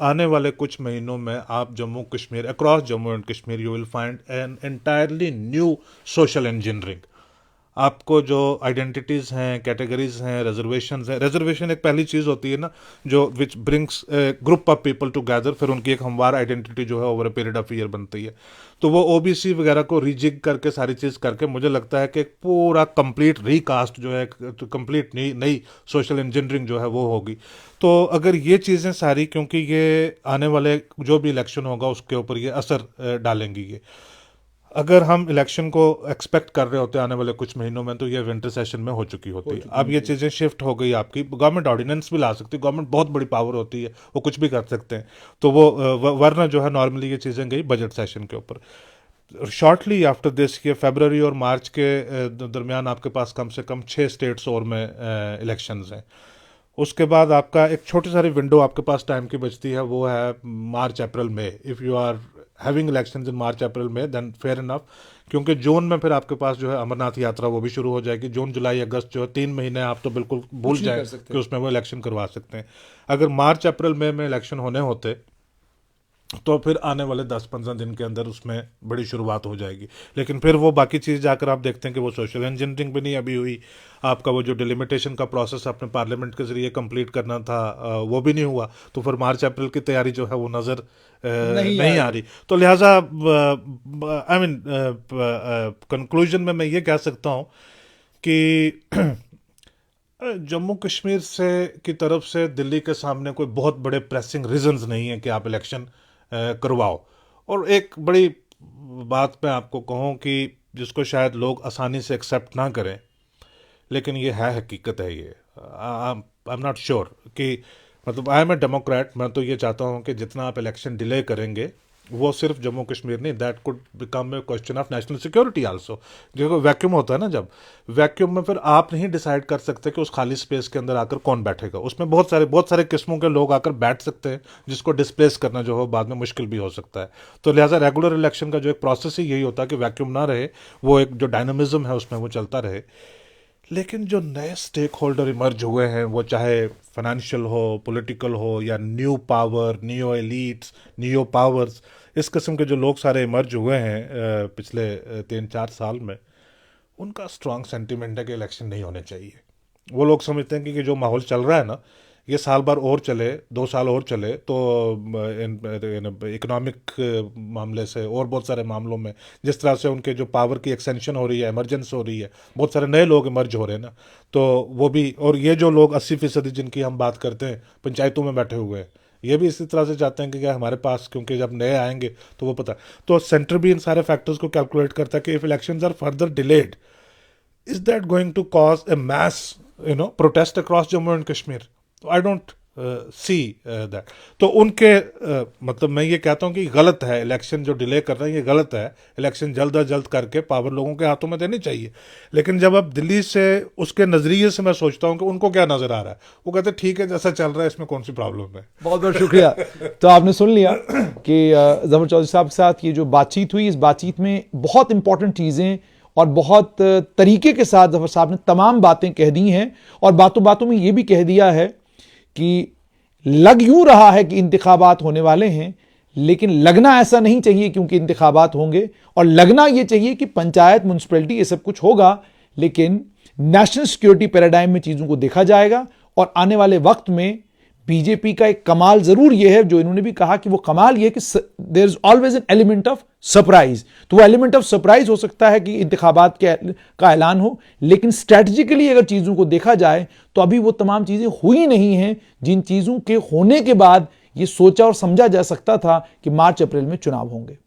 आने वाले कुछ महीनों में आप Jammu Kashmir, across Jammu and Kashmir, you will find an entirely new social engineering. आपको जो आइडेंटिटीज़ हैं, कैटेगरीज हैं, रिजर्वेशंस हैं, रिजर्वेशन एक पहली चीज़ होती है ना जो which brings group of people together, फिर उनकी एक हमवार आइडेंटिटी जो है over a period of year बनती है। तो वो ओबीसी वगैरह को रिजिग करके सारी चीज़ करके मुझे लगता है कि एक पूरा कंप्लीट रीकास्ट जो है, कंप्लीट नई सोशल इंजीनियरिंग जो है वो होगी। तो अगर ये चीज़ें सारी, क्योंकि ये आने वाले जो भी इलेक्शन होगा उसके ऊपर ये असर डालेंगी ये, अगर हम इलेक्शन को एक्सपेक्ट कर रहे होते आने वाले कुछ महीनों में तो ये विंटर सेशन में हो चुकी होती। अब ये चीज़ें शिफ्ट हो गई, आपकी गवर्नमेंट ऑर्डिनेंस भी ला सकती है, गवर्नमेंट बहुत बड़ी पावर होती है, वो कुछ भी कर सकते हैं। तो वो वरना जो है नॉर्मली ये चीज़ें गई बजट सेशन के ऊपर। शॉर्टली आफ्टर दिस, ये फरवरी और मार्च के दरमियान आपके पास कम से कम 6 स्टेट्स और में इलेक्शंस हैं। उसके बाद आपका एक छोटी सारी विंडो आपके पास टाइम की बचती है, वो है मार्च अप्रैल में। If you are having elections in March April में देन फेयर इनफ, क्योंकि जून में फिर आपके पास जो है अमरनाथ यात्रा वो भी शुरू हो जाएगी। जून जुलाई अगस्त जो है 3 महीने आप तो बिल्कुल भूल जाएं कि उसमें वो इलेक्शन करवा सकते हैं। अगर मार्च अप्रैल में इलेक्शन होने होते तो फिर आने वाले 10-15 दिन के अंदर उसमें बड़ी शुरुआत हो जाएगी। लेकिन फिर वो बाकी चीज़ जाकर आप देखते हैं कि वो सोशल इंजीनियरिंग भी नहीं अभी हुई, आपका वो जो डिलिमिटेशन का प्रोसेस आपने पार्लियामेंट के जरिए कंप्लीट करना था वो भी नहीं हुआ, तो फिर मार्च अप्रैल की तैयारी जो है वो नज़र नहीं आ रही। तो लिहाजा आई मीन कंक्लूजन में मैं ये कह सकता हूँ कि जम्मू कश्मीर से की तरफ से दिल्ली के सामने कोई बहुत बड़े प्रेसिंग रीजंस नहीं है कि आप इलेक्शन करवाओ। और एक बड़ी बात मैं आपको कहूँ कि जिसको शायद लोग आसानी से एक्सेप्ट ना करें, लेकिन ये है हकीकत है, ये आई एम नॉट श्योर कि, मतलब आई एम ए डेमोक्रेट, मैं तो ये चाहता हूँ कि जितना आप इलेक्शन डिले करेंगे वो सिर्फ जम्मू कश्मीर नहीं, that could become a question of national security also. देखो वैक्यूम होता है ना, जब वैक्यूम में फिर आप नहीं डिसाइड कर सकते कि उस खाली स्पेस के अंदर आकर कौन बैठेगा, उसमें बहुत सारे किस्मों के लोग आकर बैठ सकते हैं जिसको डिस्प्लेस करना जो हो बाद में मुश्किल भी हो सकता है। तो लिहाजा रेगुलर इलेक्शन का जो एक प्रोसेस ही यही होता है कि वैक्यूम ना रहे, वो एक जो डायनामिज्म है उसमें वो चलता रहे। लेकिन जो नए स्टेक होल्डर इमर्ज हुए हैं, वो चाहे फाइनेंशियल हो, पॉलिटिकल हो, या new power, new elites, new powers, इस किस्म के जो लोग सारे इमर्ज हुए हैं पिछले 3-4 साल में, उनका स्ट्रांग सेंटिमेंट है कि इलेक्शन नहीं होने चाहिए। वो लोग समझते हैं कि जो माहौल चल रहा है ना, ये साल भर और चले, 2 साल और चले तो इकोनॉमिक मामले से और बहुत सारे मामलों में, जिस तरह से उनके जो पावर की एक्सटेंशन हो रही है, इमरजेंस हो रही है, बहुत सारे नए लोग इमर्ज हो रहे हैं ना, तो वो भी, और ये जो लोग 80% जिनकी हम बात करते हैं पंचायतों में बैठे हुए हैं, ये भी इसी तरह से चाहते हैं कि क्या हमारे पास, क्योंकि जब नए आएंगे तो वो पता। तो सेंटर भी इन सारे फैक्टर्स को कैलकुलेट करता है कि if elections are further delayed, is that going to cause a mass protest across Jammu and Kashmir? I don't see that. तो उनके मतलब मैं ये कहता हूँ कि गलत है इलेक्शन जो डिले कर रहे हैं, ये गलत है। इलेक्शन जल्द अज जल्द करके पावर लोगों के हाथों में देनी चाहिए। लेकिन जब अब दिल्ली से उसके नज़रिए से मैं सोचता हूँ कि उनको क्या नज़र आ रहा है, वो कहते हैं ठीक है जैसा चल रहा है, इसमें कौन सी प्रॉब्लम है। बहुत बहुत शुक्रिया। तो आपने सुन लिया कि जफर चौधरी साहब के साथ ये जो बातचीत हुई, इस बातचीत में बहुत इंपॉर्टेंट चीज़ें और बहुत तरीके के साथ जफर साहब ने तमाम बातें कह दी हैं और बातों बातों में ये भी कह दिया है कि लग यूं रहा है कि इंतखाबात होने वाले हैं, लेकिन लगना ऐसा नहीं चाहिए क्योंकि इंतखाबात होंगे, और लगना यह चाहिए कि पंचायत, म्यूनसिपैलिटी, ये सब कुछ होगा, लेकिन नेशनल सिक्योरिटी पैराडाइम में चीज़ों को देखा जाएगा। और आने वाले वक्त में बीजेपी का एक कमाल जरूर यह है, जो इन्होंने भी कहा कि वो कमाल यह कि there is always an element of surprise. तो वो एलिमेंट ऑफ सरप्राइज हो सकता है कि इंतखाबात का ऐलान हो, लेकिन स्ट्रैटेजिकली अगर चीज़ों को देखा जाए तो अभी वो तमाम चीज़ें हुई नहीं हैं जिन चीज़ों के होने के बाद ये सोचा और समझा जा सकता था कि मार्च अप्रैल में चुनाव होंगे।